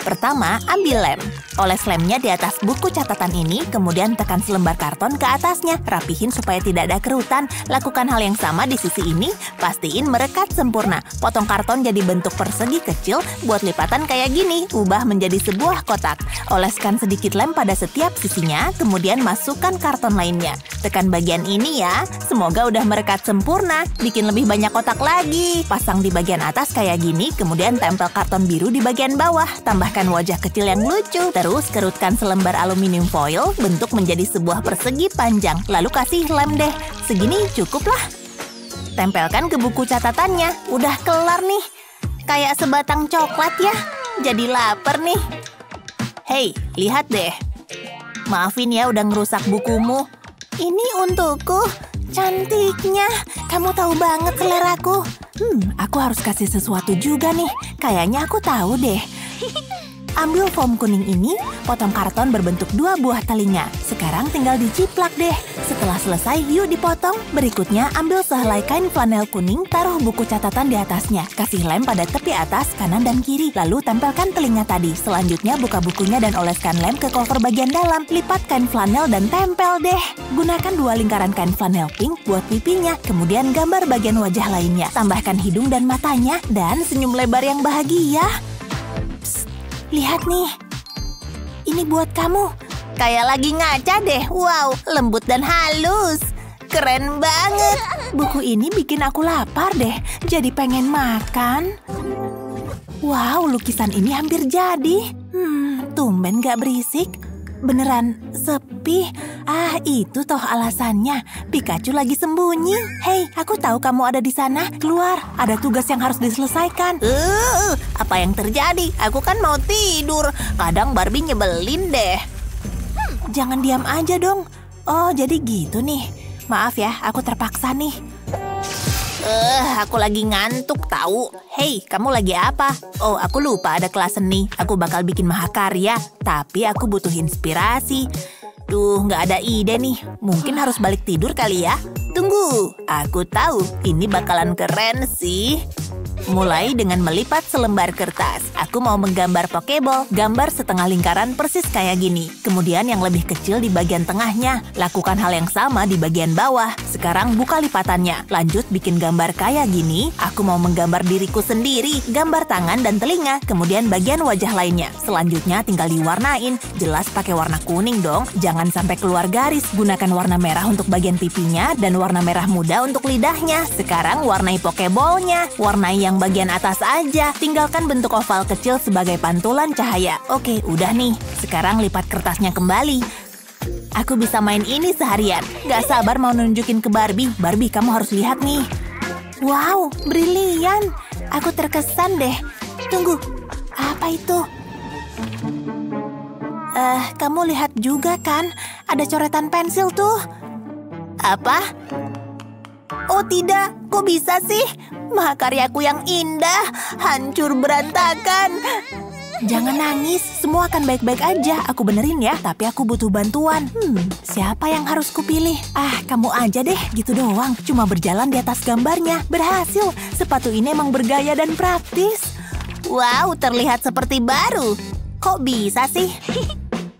Pertama, ambil lem. Oles lemnya di atas buku catatan ini, kemudian tekan selembar karton ke atasnya. Rapihin supaya tidak ada kerutan. Lakukan hal yang sama di sisi ini, pastiin merekat sempurna. Potong karton jadi bentuk persegi kecil, buat lipatan kayak gini, ubah menjadi sebuah kotak. Oleskan sedikit lem pada setiap sisinya, kemudian masukkan karton lainnya. Tekan bagian ini ya, semoga udah merekat sempurna. Bikin lebih banyak kotak lagi. Pasang di bagian atas kayak gini, kemudian tempel karton biru di bagian bawah. Tambahkan wajah kecil yang lucu. Terus kerutkan selembar aluminium foil, bentuk menjadi sebuah persegi panjang. Lalu kasih lem deh. Segini cukup lah. Tempelkan ke buku catatannya. Udah kelar nih. Kayak sebatang coklat ya. Jadi lapar nih. Hei, lihat deh. Maafin ya udah ngerusak bukumu. Ini untukku. Cantiknya. Kamu tahu banget seleraku. Aku harus kasih sesuatu juga nih. Kayaknya aku tahu deh. Ambil foam kuning ini, potong karton berbentuk 2 buah telinga. Sekarang tinggal diciplak deh. Setelah selesai, yuk dipotong. Berikutnya, ambil sehelai kain flanel kuning, taruh buku catatan di atasnya. Kasih lem pada tepi atas, kanan dan kiri. Lalu tempelkan telinga tadi. Selanjutnya, buka bukunya dan oleskan lem ke cover bagian dalam. Lipat kain flanel dan tempel deh. Gunakan 2 lingkaran kain flanel pink buat pipinya. Kemudian gambar bagian wajah lainnya. Tambahkan hidung dan matanya, dan senyum lebar yang bahagia. lihat nih. Ini buat kamu. Kayak lagi ngaca deh. Wow, lembut dan halus. Keren banget. Buku ini bikin aku lapar deh. Jadi pengen makan. Wow, lukisan ini hampir jadi. Tumben gak berisik. Beneran sepi. Ah, itu toh alasannya. Pikachu lagi sembunyi. Hei, aku tahu kamu ada di sana. Keluar, ada tugas yang harus diselesaikan. Apa yang terjadi? Aku kan mau tidur. Kadang Barbie nyebelin deh. Jangan diam aja dong. Oh, jadi gitu nih. Maaf ya, aku terpaksa nih. Aku lagi ngantuk tahu. Hei, kamu lagi apa? Oh, aku lupa ada kelas seni. Aku bakal bikin mahakarya, tapi aku butuh inspirasi. Duh, nggak ada ide nih. Mungkin harus balik tidur kali ya. Tunggu, aku tahu. Ini bakalan keren sih. Mulai dengan melipat selembar kertas. Aku mau menggambar Pokeball. Gambar setengah lingkaran persis kayak gini. Kemudian yang lebih kecil di bagian tengahnya. Lakukan hal yang sama di bagian bawah. Sekarang buka lipatannya. Lanjut bikin gambar kayak gini. Aku mau menggambar diriku sendiri. Gambar tangan dan telinga. Kemudian bagian wajah lainnya. Selanjutnya tinggal diwarnain. Jelas pakai warna kuning dong. Jangan sampai keluar garis. Gunakan warna merah untuk bagian pipinya. Dan warna merah muda untuk lidahnya. Sekarang warnai Pokeball-nya. Warnai yang bagian atas aja. Tinggalkan bentuk oval kecil sebagai pantulan cahaya. Oke, udah nih. Sekarang lipat kertasnya kembali. Aku bisa main ini seharian. Gak sabar mau nunjukin ke Barbie. Barbie, kamu harus lihat nih. Wow, brilian. Aku terkesan deh. Tunggu, apa itu? Kamu lihat juga kan? Ada coretan pensil tuh. Apa? Oh tidak, kok bisa sih? Mahakaryaku yang indah, hancur berantakan. Jangan nangis, semua akan baik-baik aja. Aku benerin ya, tapi aku butuh bantuan. Siapa yang harus kupilih? Ah, kamu aja deh, gitu doang. Cuma berjalan di atas gambarnya. Berhasil, sepatu ini emang bergaya dan praktis. Wow, terlihat seperti baru. Kok bisa sih?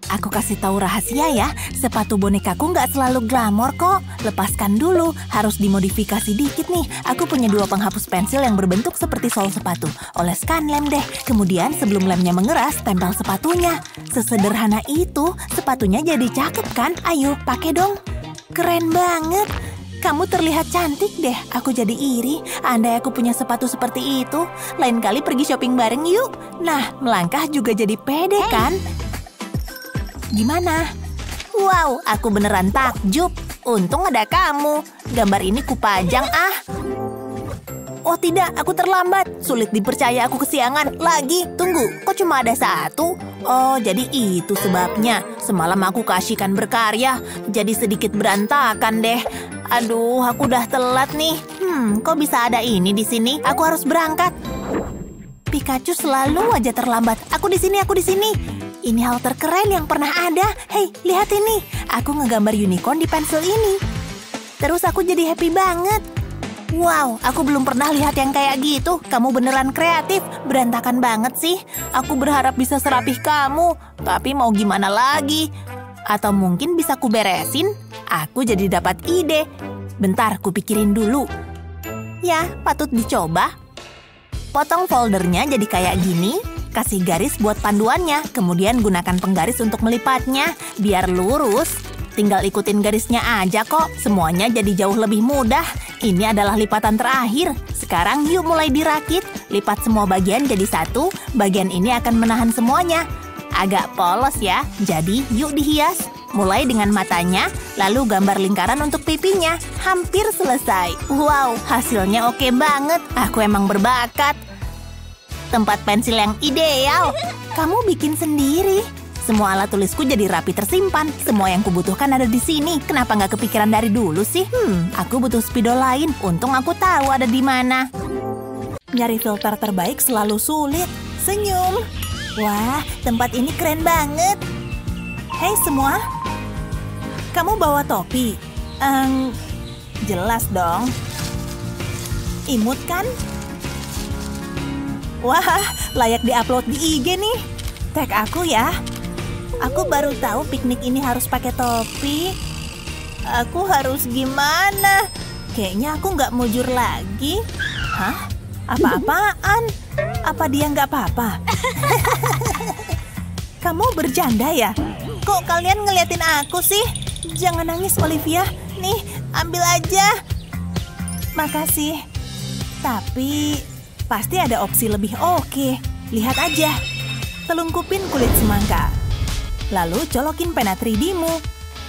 Aku kasih tahu rahasia ya, sepatu bonekaku nggak selalu glamor kok. Lepaskan dulu, harus dimodifikasi dikit nih. Aku punya 2 penghapus pensil yang berbentuk seperti sol sepatu. Oleskan lem deh. Kemudian sebelum lemnya mengeras, tempel sepatunya. Sesederhana itu, sepatunya jadi cakep kan? Ayo, pakai dong. Keren banget. Kamu terlihat cantik deh. Aku jadi iri. Andai aku punya sepatu seperti itu. Lain kali pergi shopping bareng yuk. Nah, melangkah juga jadi pede kan? Gimana? Wow, aku beneran takjub. Untung ada kamu. Gambar ini kupajang ah. Oh tidak, aku terlambat. Sulit dipercaya aku kesiangan. Lagi, tunggu, kok cuma ada 1? Oh, jadi itu sebabnya. Semalam aku keasyikan berkarya. Jadi sedikit berantakan deh. Aduh, aku udah telat nih. Kok bisa ada ini di sini? Aku harus berangkat. Pikachu selalu aja terlambat. Aku di sini, aku di sini. Ini hal terkeren yang pernah ada. Hei, lihat ini. Aku ngegambar unicorn di pensil ini. Terus aku jadi happy banget. Wow, aku belum pernah lihat yang kayak gitu. Kamu beneran kreatif. Berantakan banget sih. Aku berharap bisa serapih kamu. Tapi mau gimana lagi? Atau mungkin bisa kuberesin? Aku jadi dapat ide. Bentar, kupikirin dulu. Ya, patut dicoba. Potong foldernya jadi kayak gini. Kasih garis buat panduannya, kemudian gunakan penggaris untuk melipatnya. Biar lurus, tinggal ikutin garisnya aja kok. Semuanya jadi jauh lebih mudah. Ini adalah lipatan terakhir. Sekarang yuk mulai dirakit. Lipat semua bagian jadi 1. Bagian ini akan menahan semuanya. Agak polos ya, jadi yuk dihias. Mulai dengan matanya, lalu gambar lingkaran untuk pipinya. Hampir selesai. Wow, hasilnya oke banget. Aku emang berbakat. Tempat pensil yang ideal. Kamu bikin sendiri. Semua alat tulisku jadi rapi tersimpan. Semua yang kubutuhkan ada di sini. Kenapa nggak kepikiran dari dulu sih? Aku butuh spidol lain. Untung aku tahu ada di mana. Nyari filter terbaik selalu sulit. Senyum. Wah, tempat ini keren banget. Hei semua. Kamu bawa topi? Jelas dong. Imut kan? Wah, layak diupload di IG nih. Tag aku ya. Aku baru tahu piknik ini harus pakai topi. Aku harus gimana? Kayaknya aku nggak mujur lagi. Hah? Apa-apaan? Apa dia nggak apa-apa? Kamu bercanda ya? Kok kalian ngeliatin aku sih? Jangan nangis, Olivia. Nih, ambil aja. Makasih. Tapi, pasti ada opsi lebih oke. Lihat aja. Telungkupin kulit semangka. Lalu colokin pena 3D-mu.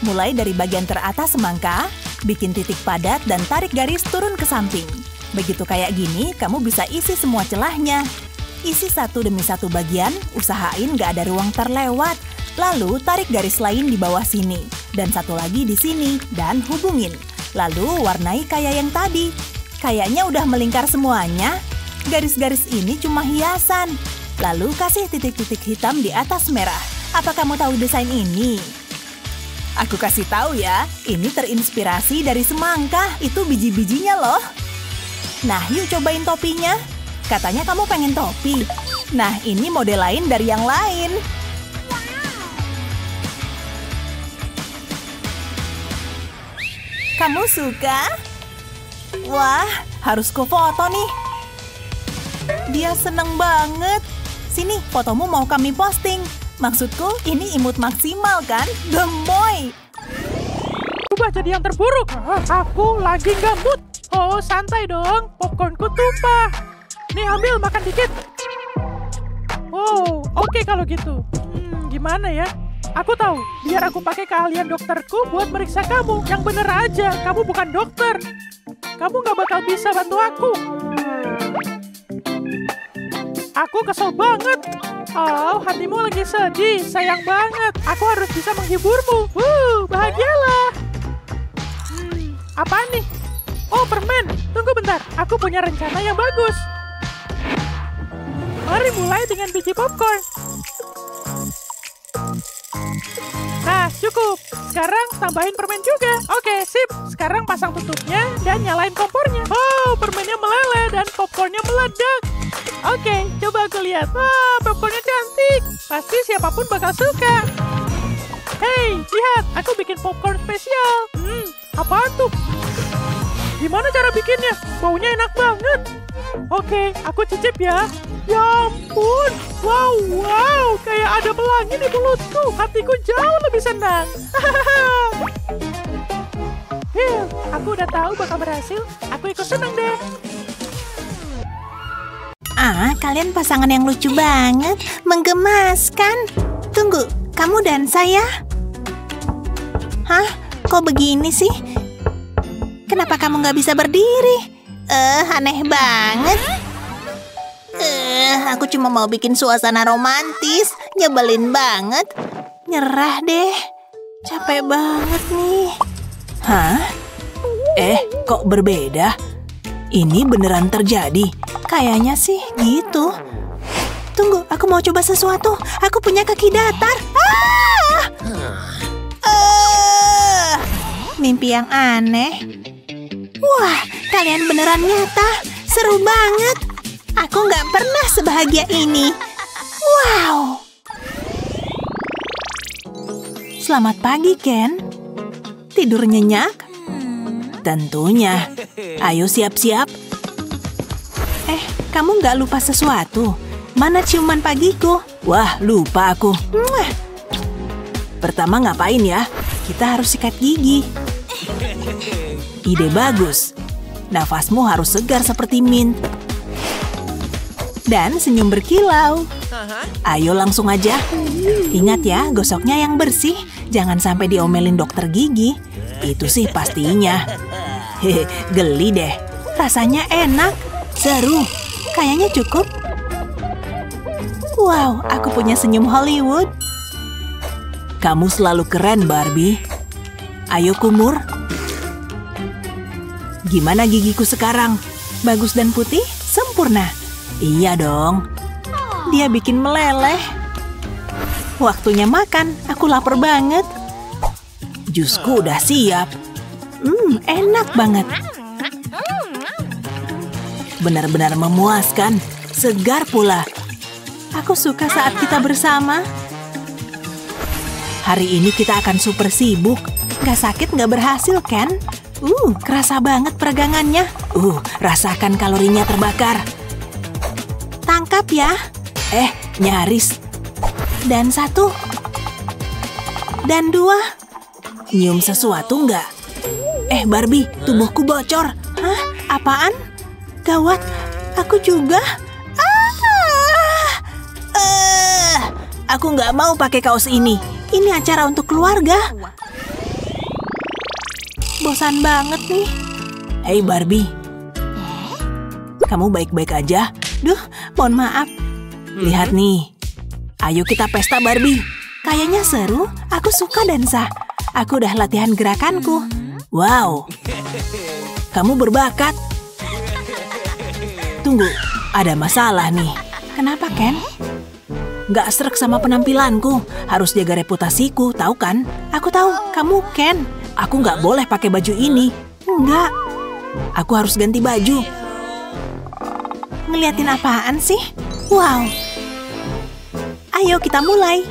Mulai dari bagian teratas semangka, bikin titik padat dan tarik garis turun ke samping. Begitu kayak gini, kamu bisa isi semua celahnya. Isi satu demi satu bagian, usahain nggak ada ruang terlewat. Lalu tarik garis lain di bawah sini. Dan satu lagi di sini, dan hubungin. Lalu warnai kayak yang tadi. Kayaknya udah melingkar semuanya. Garis-garis ini cuma hiasan. Lalu kasih titik-titik hitam di atas merah. Apa kamu tahu desain ini? Aku kasih tahu ya, ini terinspirasi dari semangka. Itu biji-bijinya loh. Nah, yuk cobain topinya. Katanya kamu pengen topi. Nah, ini model lain dari yang lain. Kamu suka? Wah, harus ku foto nih. Dia seneng banget. Sini, fotomu mau kami posting. Maksudku, ini imut maksimal kan? Gemoy! Berubah jadi yang terburuk. Aku lagi nggak mood. Oh, santai dong. Popcornku tumpah. Nih, ambil, makan dikit. Oh, oke kalau gitu. Gimana ya? Aku tahu, biar aku pakai keahlian dokterku buat meriksa kamu. Yang bener aja, kamu bukan dokter. Kamu nggak bakal bisa bantu aku. Aku kesel banget. Oh, hatimu lagi sedih. Sayang banget. Aku harus bisa menghiburmu. Bahagialah. Apaan nih? Oh, permen. Tunggu bentar. Aku punya rencana yang bagus. Mari mulai dengan biji popcorn. Nah, cukup. Sekarang tambahin permen juga. Oke, sip. Sekarang pasang tutupnya dan nyalain kompornya. Oh, permennya meleleh dan popcornnya meledak. Oke, coba aku lihat. Wah, popcornnya cantik. Pasti siapapun bakal suka. Hey, lihat. Aku bikin popcorn spesial. Apaan tuh? Gimana cara bikinnya? Baunya enak banget. Oke, aku cicip ya. Ya ampun. Wow. Kayak ada pelangi di mulutku. Hatiku jauh lebih senang. Aku udah tahu bakal berhasil. Aku ikut senang deh. Kalian pasangan yang lucu banget. Menggemaskan. Tunggu, kamu dan saya? Hah? Kok begini sih? Kenapa kamu nggak bisa berdiri? Aneh banget. Aku cuma mau bikin suasana romantis. Nyebelin banget. Nyerah deh. Capek banget nih. Hah? Kok berbeda? Ini beneran terjadi? Kayaknya sih gitu. Tunggu, aku mau coba sesuatu. Aku punya kaki datar. Mimpi yang aneh. Wah, kalian beneran nyata. Seru banget. Aku nggak pernah sebahagia ini. Wow. Selamat pagi, Ken. Tidur nyenyak? Tentunya. Ayo siap-siap. Kamu nggak lupa sesuatu? Mana ciuman pagiku? Wah, lupa aku. Pertama ngapain ya? Kita harus sikat gigi. Ide bagus. Nafasmu harus segar seperti mint. Dan senyum berkilau. Ayo langsung aja. Ingat ya, gosoknya yang bersih. Jangan sampai diomelin dokter gigi. Itu sih pastinya. Geli deh. Rasanya enak. Seru. Kayaknya cukup. Wow, aku punya senyum Hollywood. Kamu selalu keren, Barbie. Ayo kumur. Gimana gigiku sekarang? Bagus dan putih? Sempurna. Iya dong. Dia bikin meleleh. Waktunya makan. Aku lapar banget. Jusku udah siap. Enak banget. Benar-benar memuaskan. Segar pula. Aku suka saat kita bersama. Hari ini kita akan super sibuk. Gak sakit, gak berhasil, kan? Kerasa banget peregangannya. Rasakan kalorinya terbakar. Tangkap ya. Nyaris. Dan 1. Dan 2. Nyium sesuatu nggak? Barbie, tubuhku bocor. Hah? Apaan? Gawat, aku juga. Aku nggak mau pakai kaos ini. Ini acara untuk keluarga. Bosan banget nih. Hei Barbie. Kamu baik-baik aja? Duh, mohon maaf. Lihat nih. Ayo kita pesta Barbie. Kayaknya seru. Aku suka dansa. Aku udah latihan gerakanku. Wow. Kamu berbakat. Tunggu, ada masalah nih. Kenapa, Ken? Nggak srek sama penampilanku. Harus jaga reputasiku, tahu kan? Aku tahu, kamu Ken. Aku nggak boleh pakai baju ini. Nggak. Aku harus ganti baju. Ngeliatin apaan sih? Wow. Ayo kita mulai.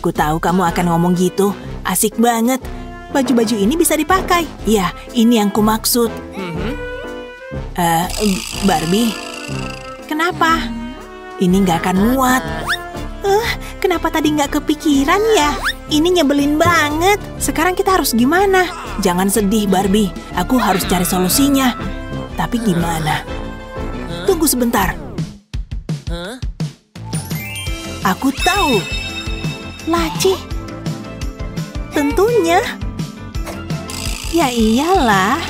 Ku tahu kamu akan ngomong gitu. Asik banget. Baju-baju ini bisa dipakai. Ya, ini yang ku maksud. Barbie. Kenapa? Ini nggak akan muat. Kenapa tadi nggak kepikiran ya? Ini nyebelin banget. Sekarang kita harus gimana? Jangan sedih, Barbie. Aku harus cari solusinya. Tapi gimana? Tunggu sebentar. Aku tahu. Laci. Tentunya. Ya iyalah.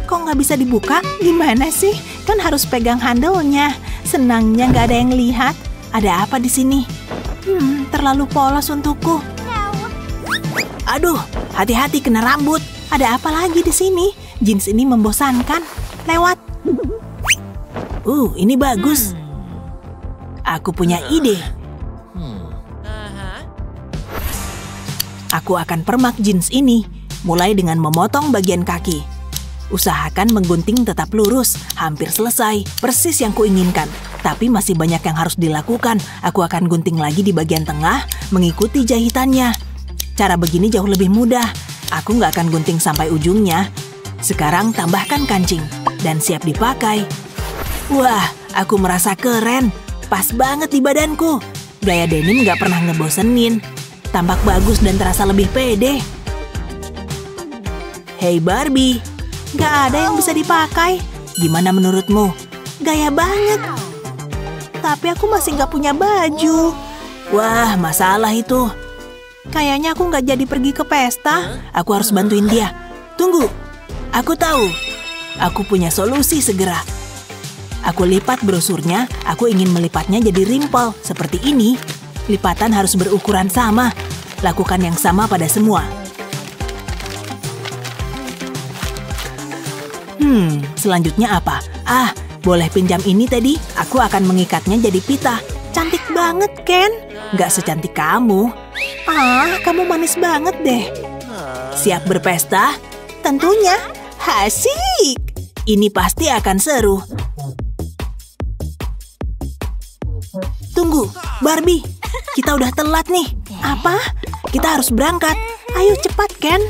Kok nggak bisa dibuka? Gimana sih? Kan harus pegang handle-nya. Senangnya nggak ada yang lihat. Ada apa di sini? Terlalu polos untukku. Aduh, hati-hati kena rambut. Ada apa lagi di sini? Jeans ini membosankan. Lewat. Ini bagus. Aku punya ide. Aku akan permak jeans ini, mulai dengan memotong bagian kaki. Usahakan menggunting tetap lurus, hampir selesai, persis yang kuinginkan. Tapi masih banyak yang harus dilakukan. Aku akan gunting lagi di bagian tengah, mengikuti jahitannya. Cara begini jauh lebih mudah. Aku nggak akan gunting sampai ujungnya. Sekarang tambahkan kancing, dan siap dipakai. Wah, aku merasa keren. Pas banget di badanku. Gaya denim nggak pernah ngebosenin. Tampak bagus dan terasa lebih pede. Hey Barbie, nggak ada yang bisa dipakai. Gimana menurutmu? Gaya banget. Tapi aku masih nggak punya baju. Wah, masalah itu. Kayaknya aku nggak jadi pergi ke pesta. Aku harus bantuin dia. Tunggu, aku tahu. Aku punya solusi segera. Aku lipat brosurnya. Aku ingin melipatnya jadi rimpel seperti ini. Lipatan harus berukuran sama. Lakukan yang sama pada semua. Selanjutnya apa? Boleh pinjam ini, Teddy? Aku akan mengikatnya jadi pita. Cantik banget, Ken. Nggak secantik kamu. Kamu manis banget deh. Siap berpesta? Tentunya. Asik. Ini pasti akan seru. Tunggu, Barbie. Kita udah telat nih. Apa? Kita harus berangkat. Ayo cepat, Ken.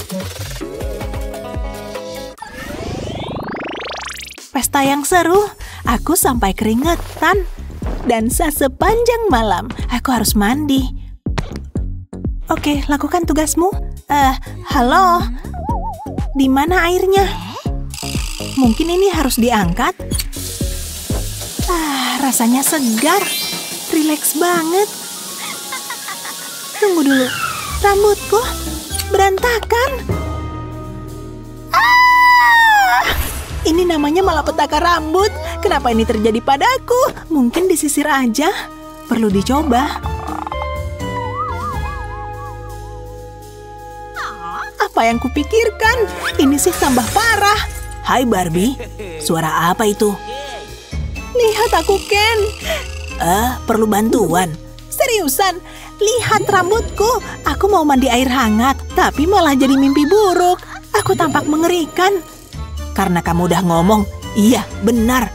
Pesta yang seru. Aku sampai keringetan. Dansa sepanjang malam. Aku harus mandi. Oke, lakukan tugasmu. Halo. Di mana airnya? Mungkin ini harus diangkat. Rasanya segar. Rileks banget. Tunggu dulu. Rambutku berantakan. Ini namanya malapetaka rambut. Kenapa ini terjadi padaku? Mungkin disisir aja. Perlu dicoba. Apa yang kupikirkan? Ini sih tambah parah. Hai Barbie, suara apa itu? Lihat aku, Ken. Perlu bantuan? Seriusan, lihat rambutku. Aku mau mandi air hangat, tapi malah jadi mimpi buruk. Aku tampak mengerikan. Karena kamu udah ngomong, iya benar.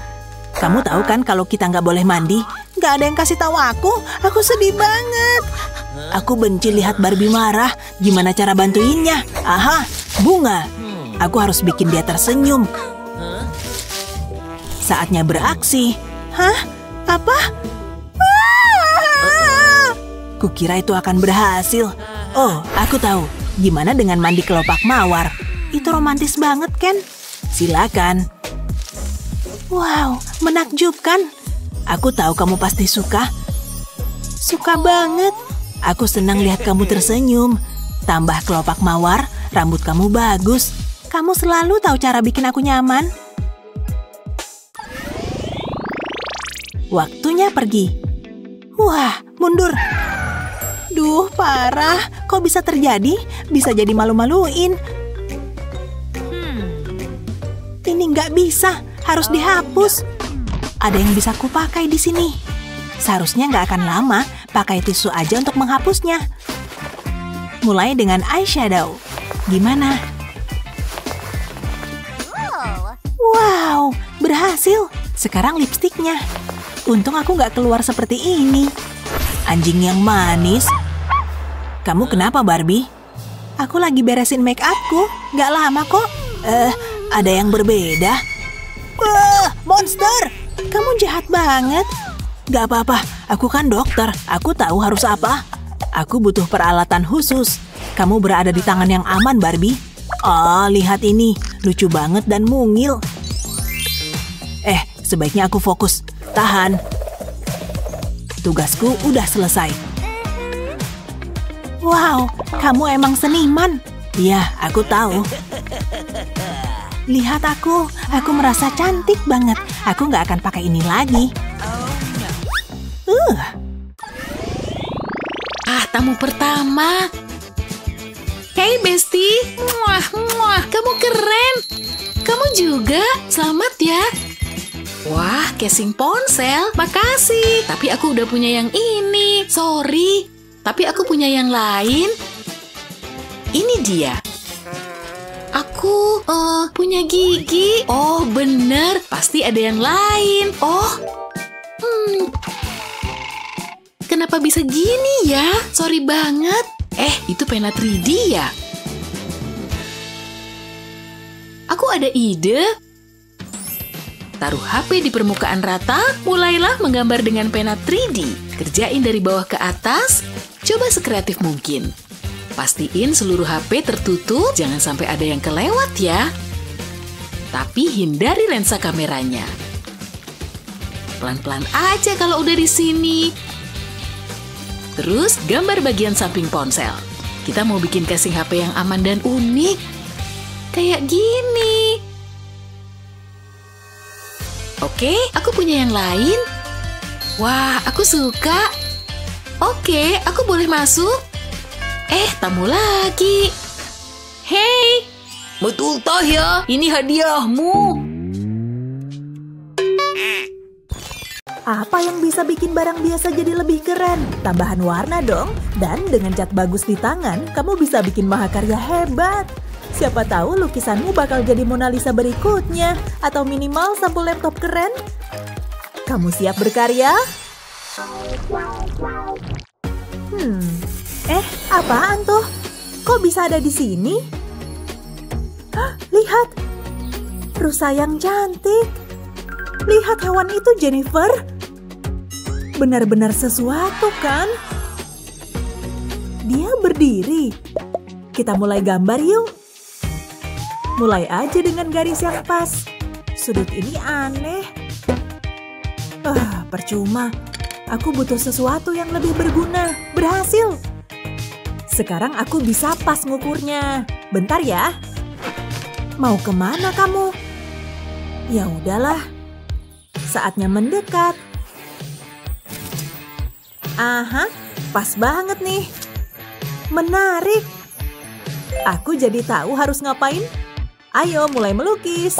Kamu tahu kan kalau kita nggak boleh mandi? Nggak ada yang kasih tahu aku. Aku sedih banget. Aku benci lihat Barbie marah. Gimana cara bantuinnya? Bunga. Aku harus bikin dia tersenyum. Saatnya beraksi. Apa? Kukira itu akan berhasil. Oh, aku tahu. Gimana dengan mandi kelopak mawar? Itu romantis banget, Ken. Silakan. Wow, menakjubkan. Aku tahu kamu pasti suka. Suka banget. Aku senang lihat kamu tersenyum. Tambah kelopak mawar, rambut kamu bagus. Kamu selalu tahu cara bikin aku nyaman. Waktunya pergi. Wah, mundur. Duh, parah. Kok bisa terjadi? Bisa jadi malu-maluin. Ini nggak bisa. Harus dihapus. Ada yang bisa kupakai di sini. Seharusnya nggak akan lama. Pakai tisu aja untuk menghapusnya. Mulai dengan eyeshadow. Gimana? Wow, berhasil. Sekarang lipstiknya. Untung aku nggak keluar seperti ini. Anjing yang manis. Kamu kenapa, Barbie? Aku lagi beresin make upku. Nggak lama kok. Ada yang berbeda. Wah, monster! Kamu jahat banget. Gak apa-apa, aku kan dokter. Aku tahu harus apa. Aku butuh peralatan khusus. Kamu berada di tangan yang aman, Barbie. Oh, lihat ini. Lucu banget dan mungil. Sebaiknya aku fokus. Tahan. Tugasku udah selesai. Wow, kamu emang seniman. Iya, aku tahu. Lihat aku merasa cantik banget. Aku nggak akan pakai ini lagi. Tamu pertama. Hey, Besti. Muah, muah. Kamu keren. Kamu juga. Selamat ya. Wah, casing ponsel. Makasih. Tapi aku udah punya yang ini. Sorry. Tapi aku punya yang lain. Ini dia. Aku punya gigi. Oh, bener. Pasti ada yang lain. Oh. Kenapa bisa gini ya? Sorry banget. Itu pena 3D ya? Aku ada ide. Taruh HP di permukaan rata, mulailah menggambar dengan pena 3D. Kerjain dari bawah ke atas, coba sekreatif mungkin. Pastiin seluruh HP tertutup, jangan sampai ada yang kelewat ya. Tapi hindari lensa kameranya. Pelan-pelan aja kalau udah di sini. Terus gambar bagian samping ponsel. Kita mau bikin casing HP yang aman dan unik. Kayak gini. Oke, aku punya yang lain. Wah, aku suka. Oke, aku boleh masuk? Tamu lagi. Hey. Betul toh ya, ini hadiahmu. Apa yang bisa bikin barang biasa jadi lebih keren? Tambahan warna dong. Dan dengan cat bagus di tangan, kamu bisa bikin mahakarya hebat. Siapa tahu lukisanmu bakal jadi Mona Lisa berikutnya. Atau minimal sampul laptop keren. Kamu siap berkarya? Apaan tuh? Kok bisa ada di sini? Lihat! Rusa yang cantik. Lihat hewan itu, Jennifer. Benar-benar sesuatu kan? Dia berdiri. Kita mulai gambar yuk. Mulai aja dengan garis yang pas. Sudut ini aneh. Percuma. Aku butuh sesuatu yang lebih berguna. Berhasil. Sekarang aku bisa pas ngukurnya. Bentar ya. Mau kemana kamu? Ya udahlah. Saatnya mendekat. Aha, pas banget nih. Menarik. Aku jadi tahu harus ngapain. Ayo mulai melukis.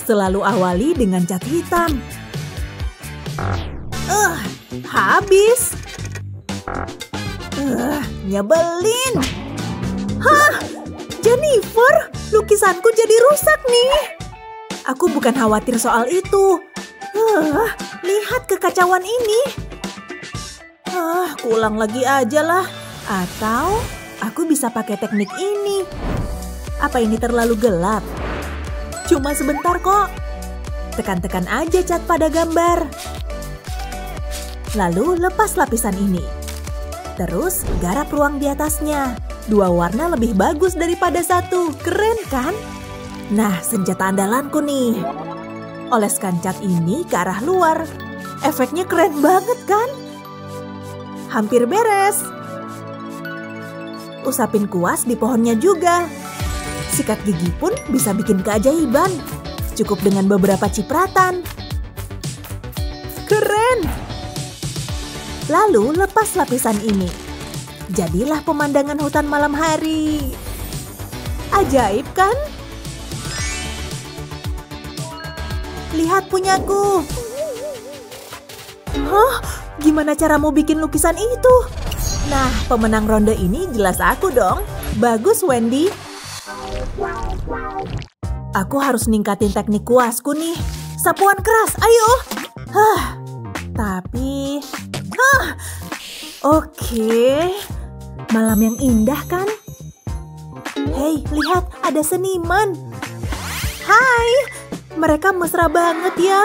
Selalu awali dengan cat hitam. Habis. Nyebelin. Hah, Jennifer, lukisanku jadi rusak nih. Aku bukan khawatir soal itu. Lihat kekacauan ini. Kuulang lagi aja lah. Atau aku bisa pakai teknik ini. Apa ini terlalu gelap? Cuma sebentar kok. Tekan-tekan aja cat pada gambar. Lalu lepas lapisan ini. Terus garap ruang di atasnya. 2 warna lebih bagus daripada 1. Keren kan? Nah, senjata andalanku nih. Oleskan cat ini ke arah luar. Efeknya keren banget kan? Hampir beres. Usapin kuas di pohonnya juga. Sikat gigi pun bisa bikin keajaiban. Cukup dengan beberapa cipratan. Keren! Lalu lepas lapisan ini. Jadilah pemandangan hutan malam hari. Ajaib kan? Lihat punyaku. Hah? Gimana caramu bikin lukisan itu? Nah, pemenang ronde ini jelas aku dong. Bagus, Wendy. Aku harus ningkatin teknik kuasku nih. Sapuan keras, ayo. Tapi... Oke. Malam yang indah kan? Hei, lihat, ada seniman. Hai, mereka mesra banget ya.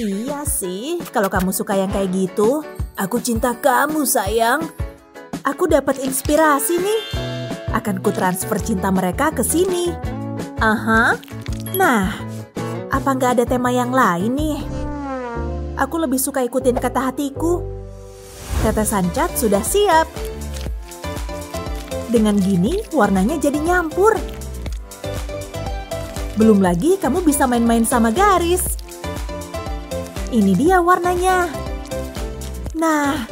Iya sih, kalau kamu suka yang kayak gitu. Aku cinta kamu, sayang. Aku dapat inspirasi nih. Akan kutransfer cinta mereka ke sini. Aha. Nah, apa nggak ada tema yang lain nih? Aku lebih suka ikutin kata hatiku. Tetesan cat sudah siap. Dengan gini, warnanya jadi nyampur. Belum lagi kamu bisa main-main sama garis. Ini dia warnanya. Nah,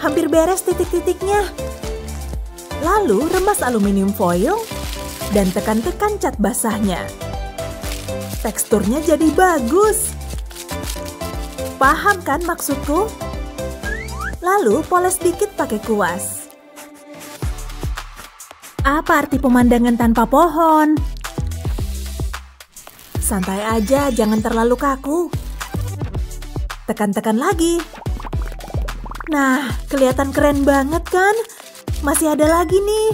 hampir beres titik-titiknya. Lalu remas aluminium foil dan tekan-tekan cat basahnya. Teksturnya jadi bagus. Paham kan maksudku? Lalu poles dikit pakai kuas. Apa arti pemandangan tanpa pohon? Santai aja, jangan terlalu kaku. Tekan-tekan lagi. Nah, kelihatan keren banget kan? Masih ada lagi nih.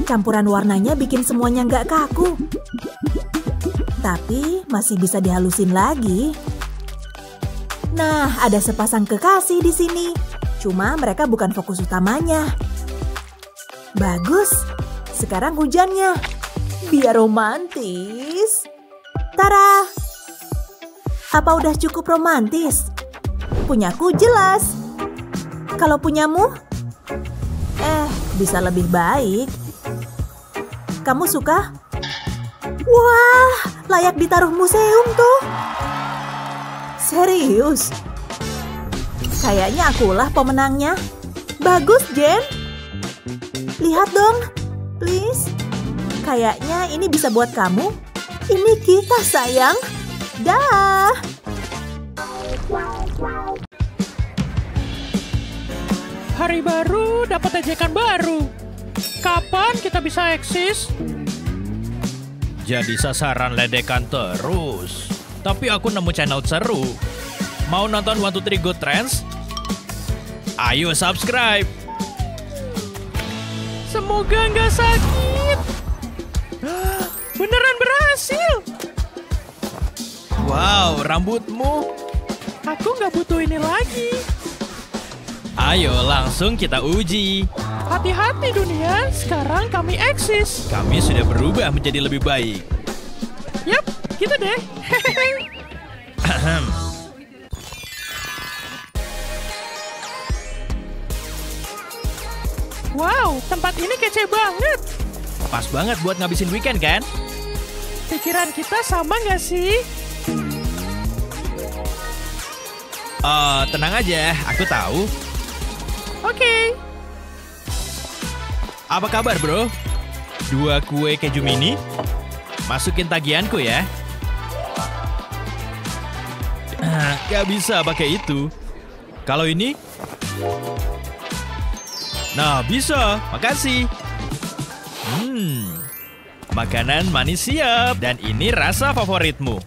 Campuran warnanya bikin semuanya nggak kaku. Tapi masih bisa dihalusin lagi. Nah, ada sepasang kekasih di sini. Cuma mereka bukan fokus utamanya. Bagus. Sekarang hujannya. Biar romantis. Tara! Apa udah cukup romantis? Punyaku jelas. Kalau punyamu? Bisa lebih baik. Kamu suka? Wah, layak ditaruh museum tuh. Serius? Kayaknya akulah pemenangnya. Bagus, Jen. Lihat dong, please. Kayaknya ini bisa buat kamu. Ini kita, sayang. Dah. Hari baru dapat ejekan baru. Kapan kita bisa eksis? Jadi sasaran ledekan terus. Tapi aku nemu channel seru. Mau nonton 1, 2, 3 Go Trends? Ayo subscribe. Semoga nggak sakit. Beneran berhasil. Wow, rambutmu. Aku nggak butuh ini lagi. Ayo langsung kita uji. Hati-hati dunia, sekarang kami eksis. Kami sudah berubah menjadi lebih baik. Yap, gitu deh. Wow, tempat ini kece banget. Pas banget buat ngabisin weekend kan? Pikiran kita sama nggak sih? Tenang aja, aku tahu. Oke. Apa kabar, bro? 2 kue keju mini? Masukin tagihanku ya. Gak bisa pakai itu. Kalau ini? Nah, bisa. Makasih. Makanan manis siap. Dan ini rasa favoritmu.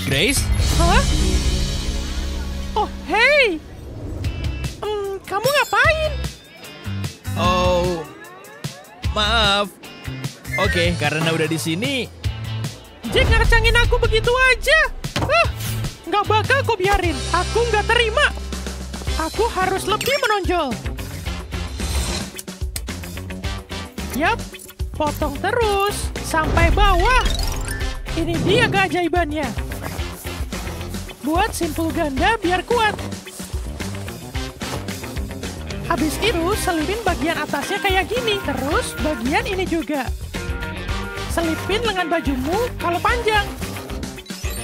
Grace? Hah? Oh, hey! Kamu ngapain? Oh, maaf. Oke, karena udah di sini. Jack ngercangin aku begitu aja. Nggak bakal aku biarin. Aku nggak terima. Aku harus lebih menonjol. Yap, potong terus sampai bawah. Ini dia keajaibannya. Buat simpul ganda biar kuat. Habis itu selipin bagian atasnya kayak gini. Terus bagian ini juga. Selipin lengan bajumu kalau panjang.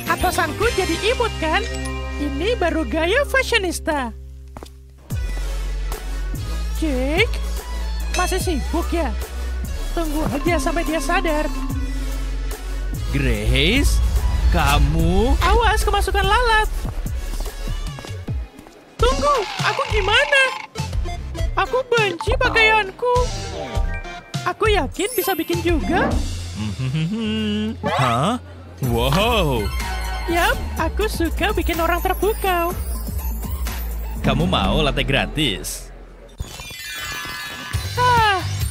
Atasanku jadi imut kan? Ini baru gaya fashionista. Jake, masih sibuk ya? Tunggu aja sampai dia sadar. Grace, kamu? Awas kemasukan lalat. Tunggu, aku gimana? Aku benci pakaianku. Aku yakin bisa bikin juga. Hah? Wow. Yap, aku suka bikin orang terpukau. Kamu mau latte gratis?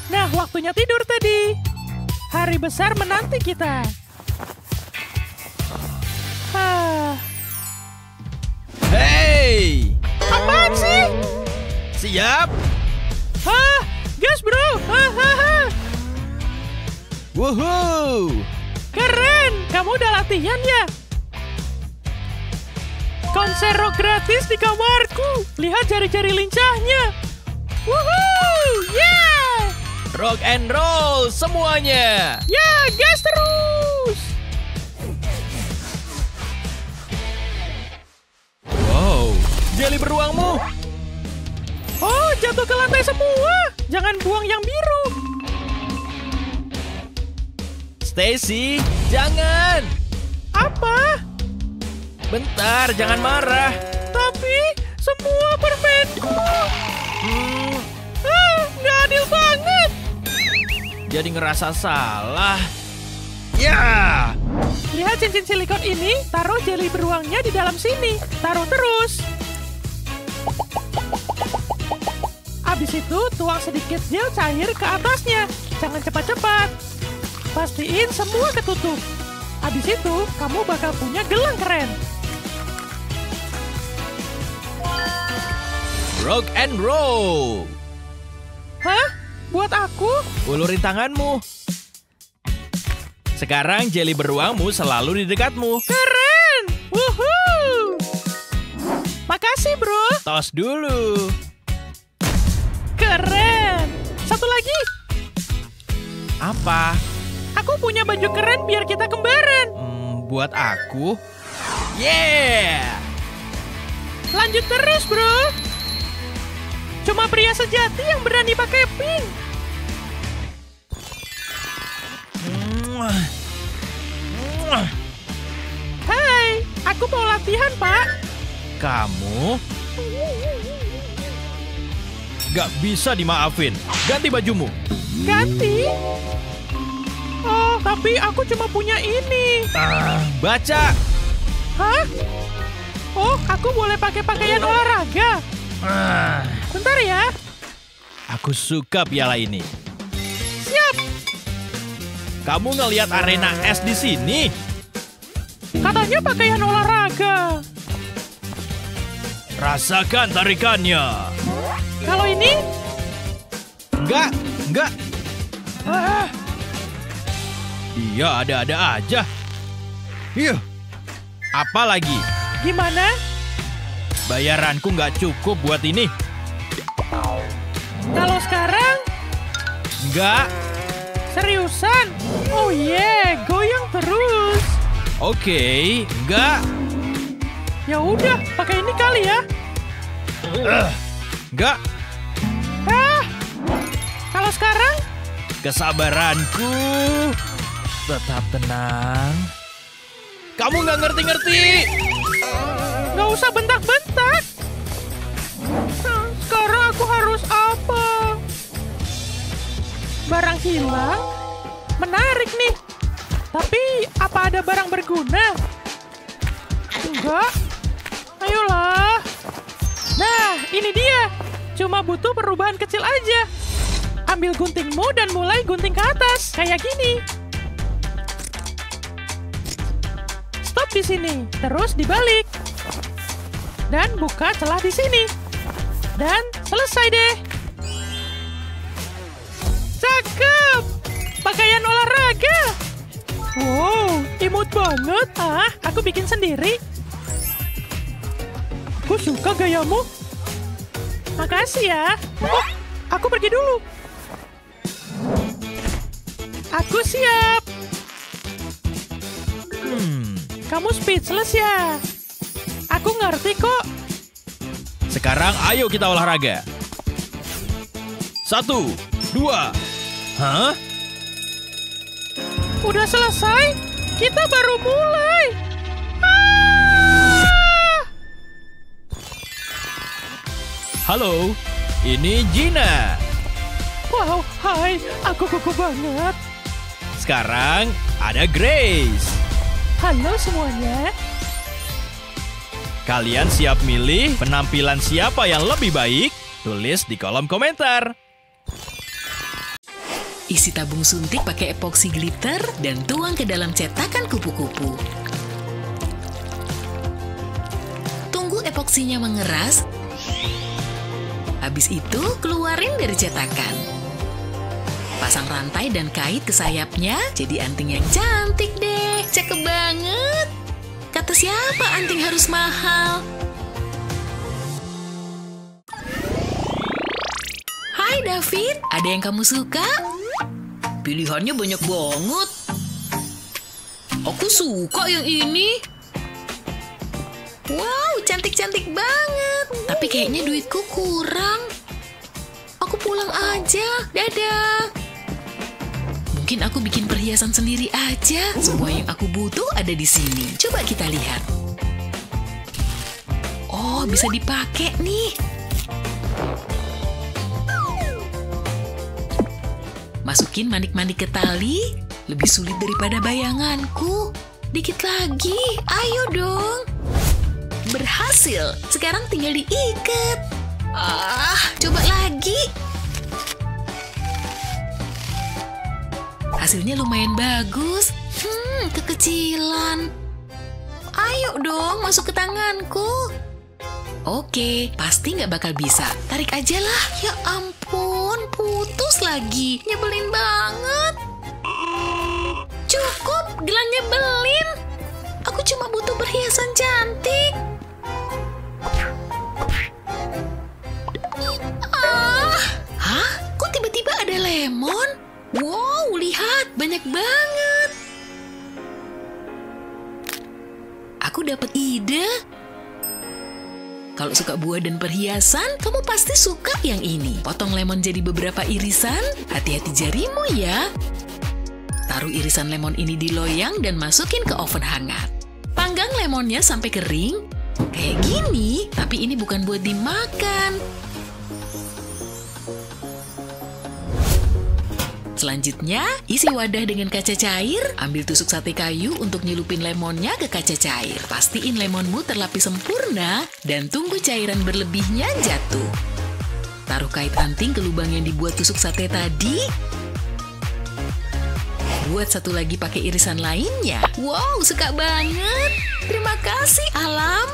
Nah waktunya tidur tadi. Hari besar menanti kita. Hey! Apaan sih? Siap? Gas bro. Woohoo! Keren, kamu udah latihan ya? Konser rock gratis di kamarku. Lihat jari-jari lincahnya. Woohoo! Yeah! Rock and roll semuanya! Ya, gas terus! Wow, jeli beruangmu! Oh, jatuh ke lantai semua. Jangan buang yang biru. Stacy, jangan! Apa? Bentar, jangan marah. Tapi semua permenku. Nggak adil banget. Jadi ngerasa salah. Ya! Lihat cincin silikon ini, taruh jeli beruangnya di dalam sini. Taruh terus. Habis itu, tuang sedikit gel cair ke atasnya. Jangan cepat-cepat. Pastiin semua ketutup. Habis itu, kamu bakal punya gelang keren. Rock and roll! Hah? Buat aku? Ulurin tanganmu. Sekarang jeli beruangmu selalu di dekatmu. Keren! Woohoo! Makasih, bro. Tos dulu. Keren! Satu lagi. Apa? Aku punya baju keren biar kita kembaran. Buat aku? Yeah! Lanjut terus, bro. Cuma pria sejati yang berani pakai pink. Hai, aku mau latihan, Pak. Kamu? Gak bisa dimaafin. Ganti bajumu. Ganti? Oh, tapi aku cuma punya ini. Baca. Hah? Oh, aku boleh pakai pakaian olahraga. Bentar ya. Aku suka piala ini. Siap. Kamu ngelihat arena es di sini? Katanya pakaian olahraga. Rasakan tarikannya. Kalau ini? Enggak. Dia ada-ada aja. Iya. Apa lagi? Gimana? Bayaranku nggak cukup buat ini. Kalau sekarang? Enggak. Seriusan? Oh yeah, goyang terus. Oke, enggak. Ya udah, pakai ini kali ya. Enggak. Kalau sekarang? Kesabaranku tetap tenang. Kamu nggak ngerti-ngerti. Nggak usah bentak-bentak. Sekarang aku harus apa? Barang hilang? Menarik nih. Tapi apa ada barang berguna? Enggak. Ayolah. Nah, ini dia. Cuma butuh perubahan kecil aja. Ambil guntingmu dan mulai gunting ke atas. Kayak gini. Stop di sini. Terus dibalik. Dan buka celah di sini. Dan selesai deh. Cakep! Pakaian olahraga. Wow, imut banget. Aku bikin sendiri. Aku suka gayamu. Makasih ya. Oh, aku pergi dulu. Aku siap. Kamu speechless ya? Aku ngerti kok. Sekarang ayo kita olahraga. 1, 2. Hah? Udah selesai? Kita baru mulai. Halo, ini Gina. Wow, hai. Aku kuku banget. Sekarang ada Grace. Halo semuanya. Kalian siap milih penampilan siapa yang lebih baik? Tulis di kolom komentar. Isi tabung suntik pakai epoxy glitter dan tuang ke dalam cetakan kupu-kupu. Tunggu epoksinya mengeras. Habis itu, keluarin dari cetakan. Pasang rantai dan kait ke sayapnya, jadi anting yang cantik deh. Cakep banget. Kata siapa anting harus mahal? Hai David, ada yang kamu suka? Pilihannya banyak banget. Aku suka yang ini. Wow, cantik-cantik banget. Tapi kayaknya duitku kurang. Aku pulang aja. Dadah. Mungkin aku bikin perhiasan sendiri aja. Semua yang aku butuh ada di sini. Coba kita lihat. Oh, bisa dipakai nih. Masukin manik-manik ke tali. Lebih sulit daripada bayanganku. Dikit lagi. Ayo dong. Berhasil. Sekarang tinggal diikat. Coba lagi. Hasilnya lumayan bagus. Kekecilan. Ayo dong, masuk ke tanganku. Oke, pasti nggak bakal bisa. Tarik aja lah. Ya ampun, putus lagi. Nyebelin banget. Cukup, gelang nyebelin. Aku cuma butuh perhiasan cantik. Hah? Kok tiba-tiba ada lemon? Wow, lihat, banyak banget. Aku dapat ide. Kalau suka buah dan perhiasan, kamu pasti suka yang ini. Potong lemon jadi beberapa irisan. Hati-hati jarimu ya. Taruh irisan lemon ini di loyang dan masukin ke oven hangat. Panggang lemonnya sampai kering. Kayak gini, tapi ini bukan buat dimakan. Selanjutnya, isi wadah dengan kaca cair. Ambil tusuk sate kayu untuk nyelupin lemonnya ke kaca cair. Pastiin lemonmu terlapis sempurna dan tunggu cairan berlebihnya jatuh. Taruh kait anting ke lubang yang dibuat tusuk sate tadi. Buat satu lagi pakai irisan lainnya. Wow, suka banget. Terima kasih, alam.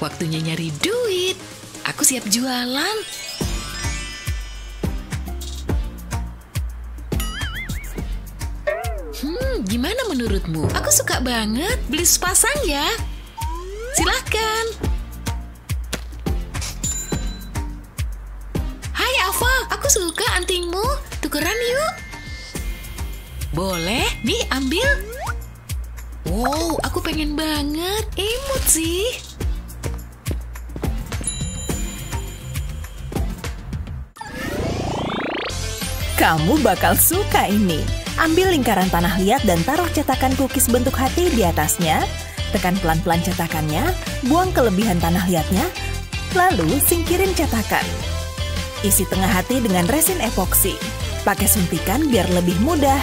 Waktunya nyari duit. Aku siap jualan. Gimana menurutmu? Aku suka banget. Beli sepasang ya. Silahkan. Hai Ava, aku suka antingmu. Tukeran yuk. Boleh, nih ambil. Wow, aku pengen banget. Imut sih. Kamu bakal suka ini. Ambil lingkaran tanah liat dan taruh cetakan cookies bentuk hati di atasnya. Tekan pelan-pelan cetakannya, buang kelebihan tanah liatnya, lalu singkirin cetakan. Isi tengah hati dengan resin epoksi. Pakai suntikan biar lebih mudah.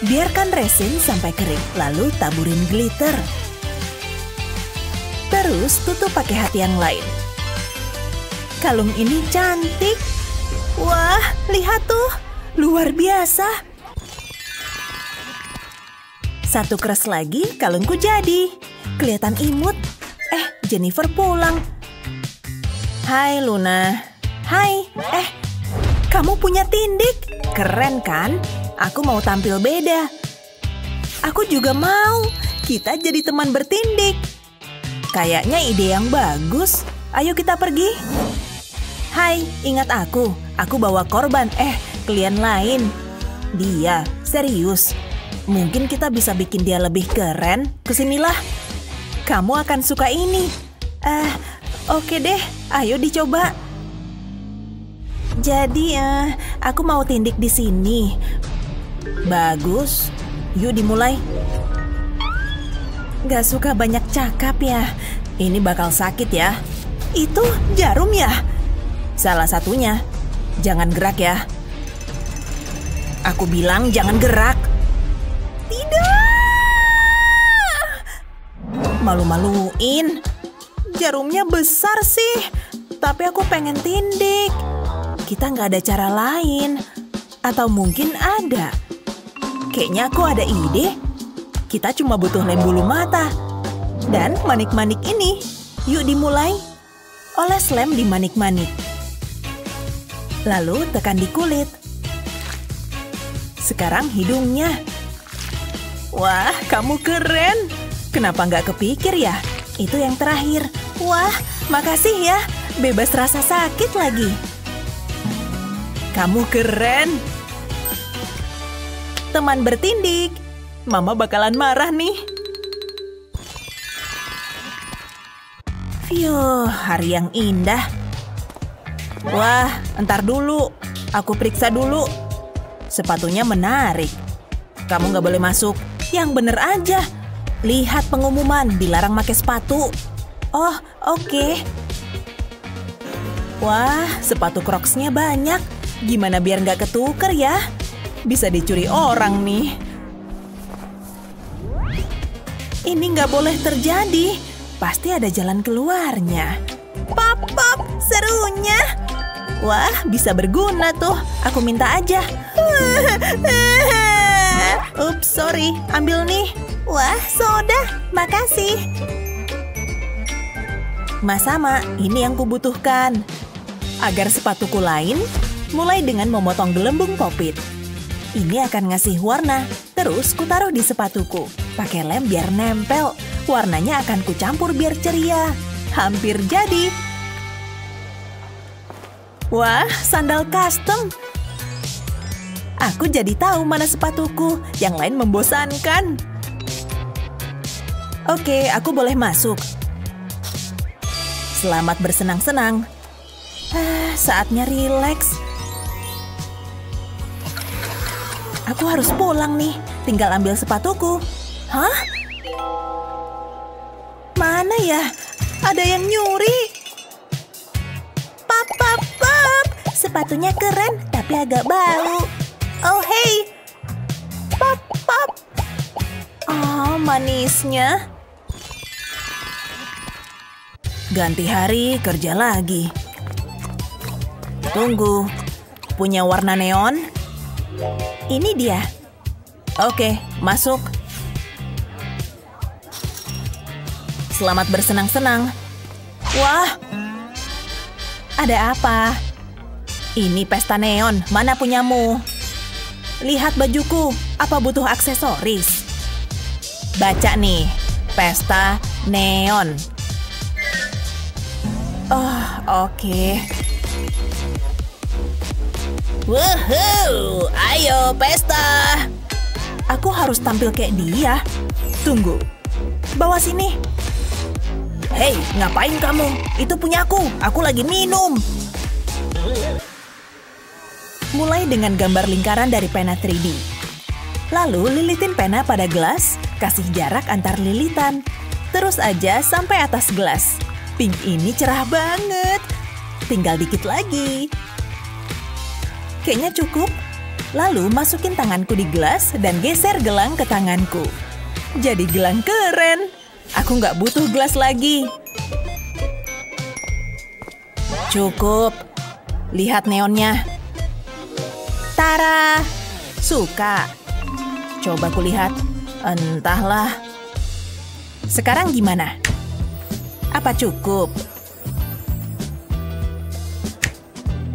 Biarkan resin sampai kering, lalu taburin glitter. Terus tutup pakai hati yang lain. Kalung ini cantik. Wah, lihat tuh, luar biasa. Satu keras lagi, kalungku jadi. Kelihatan imut. Jennifer pulang. Hai Luna. Hai, kamu punya tindik? Keren kan? Aku mau tampil beda. Aku juga mau. Kita jadi teman bertindik. Kayaknya ide yang bagus. Ayo kita pergi. Hai, ingat aku. Aku bawa korban. Klien lain. Dia, serius. Mungkin kita bisa bikin dia lebih keren. Kesinilah. Kamu akan suka ini. Oke deh. Ayo dicoba. Jadi, aku mau tindik di sini. Bagus. Yuk dimulai. Gak suka banyak cakap ya. Ini bakal sakit ya. Itu jarum ya? Salah satunya. Jangan gerak ya. Aku bilang jangan gerak. Tidak. Malu-maluin. Jarumnya besar sih. Tapi aku pengen tindik. Kita nggak ada cara lain. Atau mungkin ada. Kayaknya aku ada ide. Kita cuma butuh lem bulu mata. Dan manik-manik ini. Yuk dimulai. Oles lem di manik-manik. Lalu tekan di kulit. Sekarang hidungnya. Wah, kamu keren. Kenapa nggak kepikir ya? Itu yang terakhir. Wah, makasih ya. Bebas rasa sakit lagi. Kamu keren. Teman bertindik. Mama bakalan marah nih. Fiuh, hari yang indah. Wah, entar dulu. Aku periksa dulu. Sepatunya menarik. Kamu nggak boleh masuk. Yang bener aja. Lihat pengumuman, dilarang pakai sepatu. Oh, oke. Wah, sepatu Crocs-nya banyak. Gimana biar nggak ketuker ya? Bisa dicuri orang nih. Ini nggak boleh terjadi. Pasti ada jalan keluarnya. Pop, pop, serunya. Wah, bisa berguna tuh. Aku minta aja. Ups, sorry. Ambil nih. Wah, soda. Makasih. Sama, ini yang kubutuhkan. Agar sepatuku lain, mulai dengan memotong gelembung popit. Ini akan ngasih warna. Terus kutaruh di sepatuku. Pakai lem biar nempel. Warnanya akan kucampur biar ceria. Hampir jadi. Wah, sandal custom. Aku jadi tahu mana sepatuku. Yang lain membosankan. Oke, aku boleh masuk. Selamat bersenang-senang. Saatnya rileks. Aku harus pulang nih. Tinggal ambil sepatuku. Hah? Mana ya? Ada yang nyuri. Pap, pap, pap. Sepatunya keren, tapi agak bau. Oh, hey. Pap, pap. Oh, manisnya. Ganti hari, kerja lagi. Tunggu. Punya warna neon? Ini dia. Oke, masuk. Selamat bersenang-senang. Wah. Ada apa? Ini pesta neon. Mana punyamu? Lihat bajuku. Apa butuh aksesoris? Baca nih. Pesta neon. Oh, oke. Wuhuu, ayo pesta. Aku harus tampil kayak dia. Tunggu. Bawa sini. Hei, ngapain kamu? Itu punyaku. Aku lagi minum. Mulai dengan gambar lingkaran dari pena 3D. Lalu lilitin pena pada gelas, kasih jarak antar lilitan. Terus aja sampai atas gelas. Pink ini cerah banget. Tinggal dikit lagi. Kayaknya cukup. Lalu masukin tanganku di gelas dan geser gelang ke tanganku. Jadi gelang keren. Aku nggak butuh gelas lagi. Cukup. Lihat neonnya. Tara. Suka. Coba kulihat. Entahlah. Sekarang gimana? Apa cukup?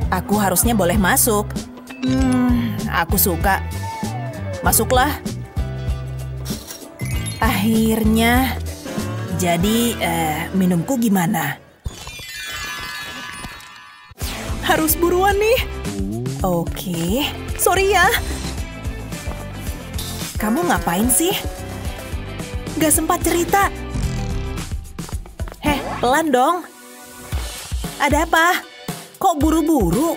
Aku harusnya boleh masuk. Aku suka. Masuklah. Akhirnya. Jadi, minumku gimana? Harus buruan nih. Oke, sorry ya. Kamu ngapain sih? Gak sempat cerita. Heh, pelan dong. Ada apa? Kok buru-buru?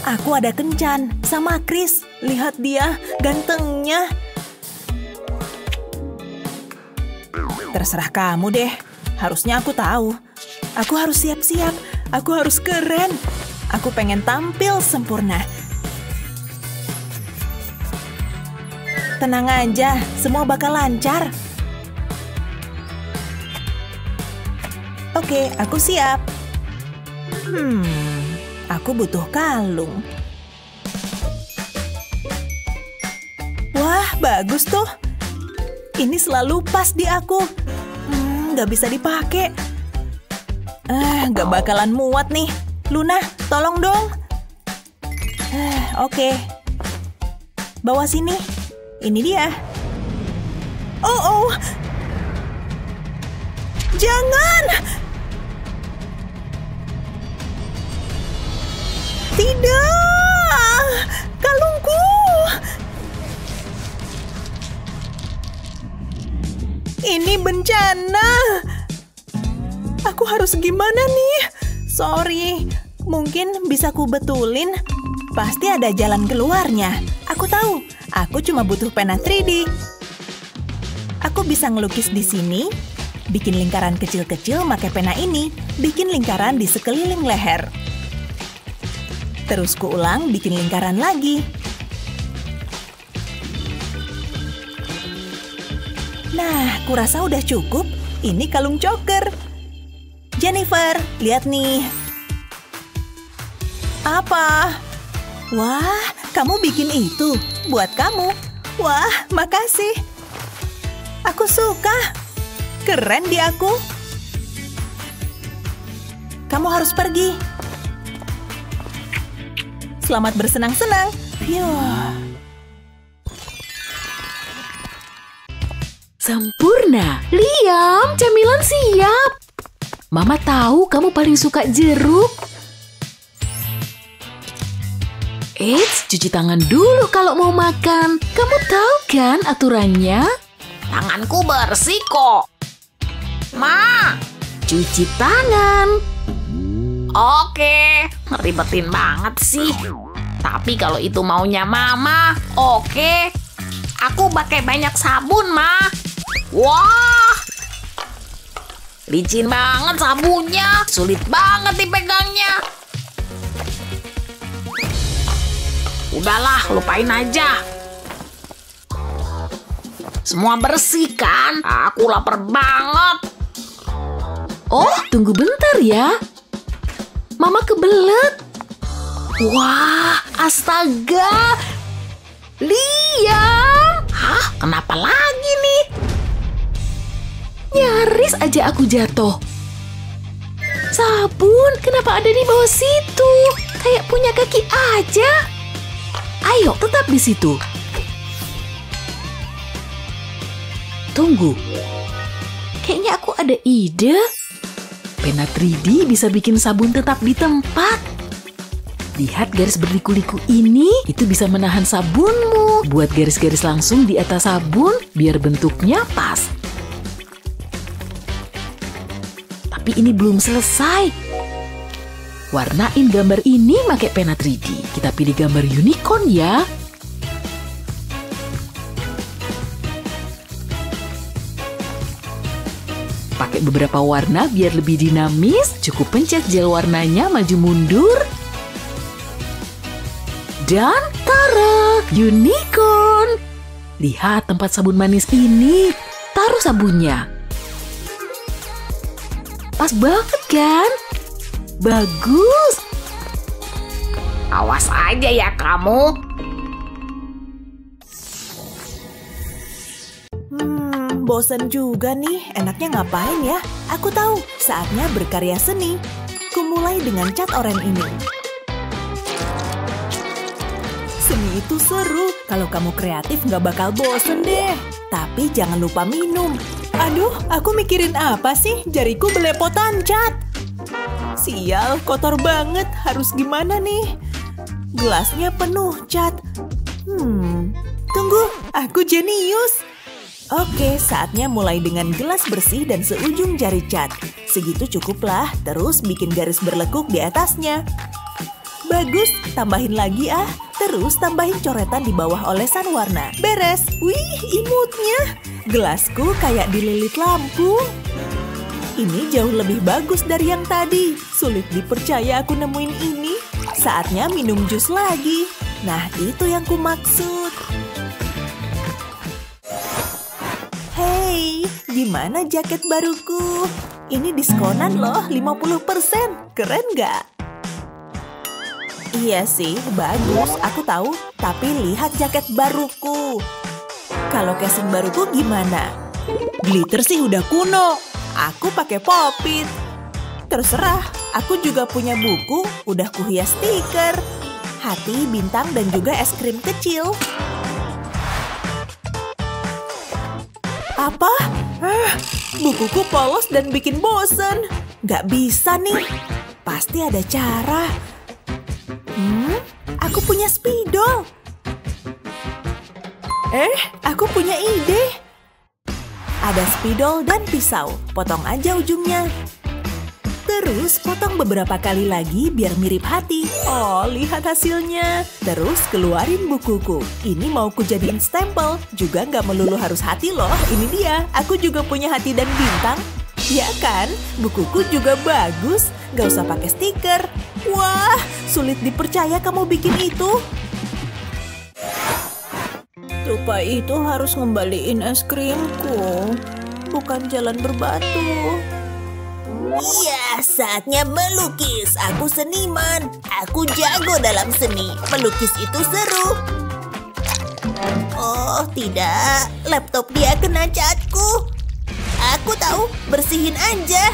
Aku ada kencan sama Chris. Lihat dia, gantengnya. Terserah kamu deh. Harusnya aku tahu. Aku harus siap-siap. Aku harus keren. Aku pengen tampil sempurna. Tenang aja, semua bakal lancar. Oke, aku siap. Aku butuh kalung. Wah, bagus tuh. Ini selalu pas di aku. Nggak bisa dipakai. Nggak bakalan muat nih. Luna, tolong dong. Oke. Bawa sini. Ini dia. Oh. Jangan! Tidak! Kalungku! Ini bencana. Aku harus gimana nih? Sorry. Mungkin bisa ku betulin. Pasti ada jalan keluarnya. Aku tahu. Aku cuma butuh pena 3D. Aku bisa ngelukis di sini, bikin lingkaran kecil-kecil pakai pena ini, bikin lingkaran di sekeliling leher. Terus ku ulang bikin lingkaran lagi. Nah, kurasa udah cukup. Ini kalung choker. Jennifer, lihat nih. Apa? Wah, kamu bikin itu buat kamu. Wah, makasih. Aku suka. Keren di aku. Kamu harus pergi. Selamat bersenang-senang. Sempurna. Liam, camilan siap. Mama tahu kamu paling suka jeruk. Eits, cuci tangan dulu kalau mau makan. Kamu tahu kan aturannya? Tanganku bersih kok. Ma, Cuci tangan. oke. Ribetin banget sih. Tapi kalau itu maunya Mama, oke. Aku pakai banyak sabun, Ma. Wah, licin banget sabunnya. Sulit banget dipegangnya. Udahlah, lupain aja. Semua bersih kan? Aku lapar banget. Oh, tunggu bentar ya. Mama kebelet. Wah, astaga. Liam. Hah? Kenapa lagi nih? Nyaris aja aku jatuh. Sabun, kenapa ada di bawah situ? Kayak punya kaki aja. Ayo, tetap di situ. Tunggu. Kayaknya aku ada ide. Pena 3D bisa bikin sabun tetap di tempat. Lihat garis berliku-liku ini, itu bisa menahan sabunmu. Buat garis-garis langsung di atas sabun, biar bentuknya pas. Tapi ini belum selesai. Warnain gambar ini pakai pena 3D. Kita pilih gambar unicorn ya. Pakai beberapa warna biar lebih dinamis. Cukup pencet gel warnanya maju mundur. Dan tara, unicorn. Lihat tempat sabun manis ini. Taruh sabunnya. Pas banget kan? Bagus. Awas aja ya kamu. Bosan juga nih. Enaknya ngapain ya? Aku tahu, saatnya berkarya seni. Ku mulai dengan cat oranye ini. seni itu seru. Kalau kamu kreatif nggak bakal bosen deh. Tapi jangan lupa minum. Aduh, aku mikirin apa sih? Jariku belepotan cat. Sial, kotor banget. Harus gimana nih? Gelasnya penuh cat. Tunggu, aku jenius. Oke, saatnya mulai dengan gelas bersih dan seujung jari cat. Segitu cukuplah, terus bikin garis berlekuk di atasnya. Bagus, tambahin lagi ah. Terus tambahin coretan di bawah olesan warna. Beres. Wih, imutnya. Gelasku kayak dililit lampu. Ini jauh lebih bagus dari yang tadi. Sulit dipercaya aku nemuin ini. Saatnya minum jus lagi. Nah, itu yang kumaksud. Hey, gimana jaket baruku? Ini diskonan loh, 50%. Keren nggak? Iya sih, bagus. Aku tahu, tapi lihat jaket baruku. Kalau casing baruku gimana? Glitter sih udah kuno. Aku pakai pop-it. Terserah, aku juga punya buku, udah kuhias stiker. Hati, bintang, dan juga es krim kecil. Apa? Bukuku polos dan bikin bosen. Gak bisa nih. Pasti ada cara. Aku punya spidol. Aku punya ide. Ada spidol dan pisau. Potong aja ujungnya. Terus potong beberapa kali lagi biar mirip hati. Oh, lihat hasilnya. Terus keluarin bukuku. Ini mau kujadiin stempel. Juga nggak melulu harus hati loh. Ini dia. Aku juga punya hati dan bintang. Ya kan? Bukuku juga bagus. Nggak usah pakai stiker. Wah, sulit dipercaya kamu bikin itu. Lupa itu harus ngembaliin es krimku. Bukan jalan berbatu. Iya, saatnya melukis. Aku seniman. Aku jago dalam seni. Melukis itu seru. Oh, tidak. Laptop dia kena catku. Aku tahu, bersihin aja.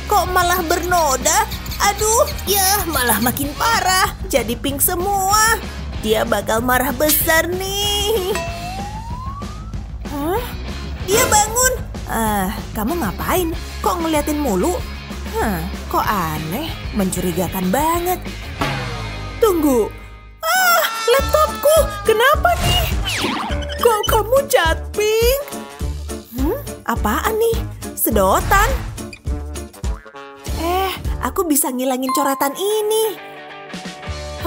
Kok malah bernoda? Aduh, ya malah makin parah. Jadi pink semua. Dia bakal marah besar nih. Dia bangun. Kamu ngapain? Kok ngeliatin mulu? Kok aneh? Mencurigakan banget. Tunggu. Laptopku. Kenapa nih? Kok kamu cat pink? Apaan nih? Sedotan? Aku bisa ngilangin coretan ini.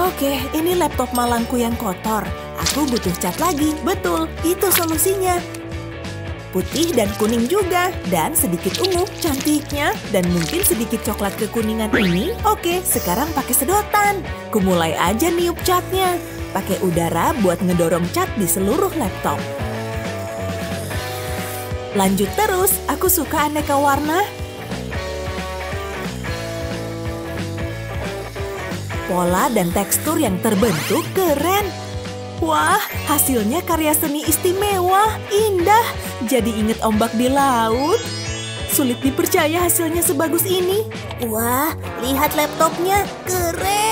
Oke, ini laptop malangku yang kotor. Aku butuh cat lagi. Betul, itu solusinya. Putih dan kuning juga. Dan sedikit ungu, cantiknya. Dan mungkin sedikit coklat kekuningan ini. Oke, sekarang pakai sedotan. Kumulai aja niup catnya. Pakai udara buat ngedorong cat di seluruh laptop. Lanjut terus, aku suka aneka warna. Pola dan tekstur yang terbentuk keren. Wah, hasilnya karya seni istimewa, indah. Jadi inget ombak di laut. Sulit dipercaya hasilnya sebagus ini. Wah, lihat laptopnya. Keren.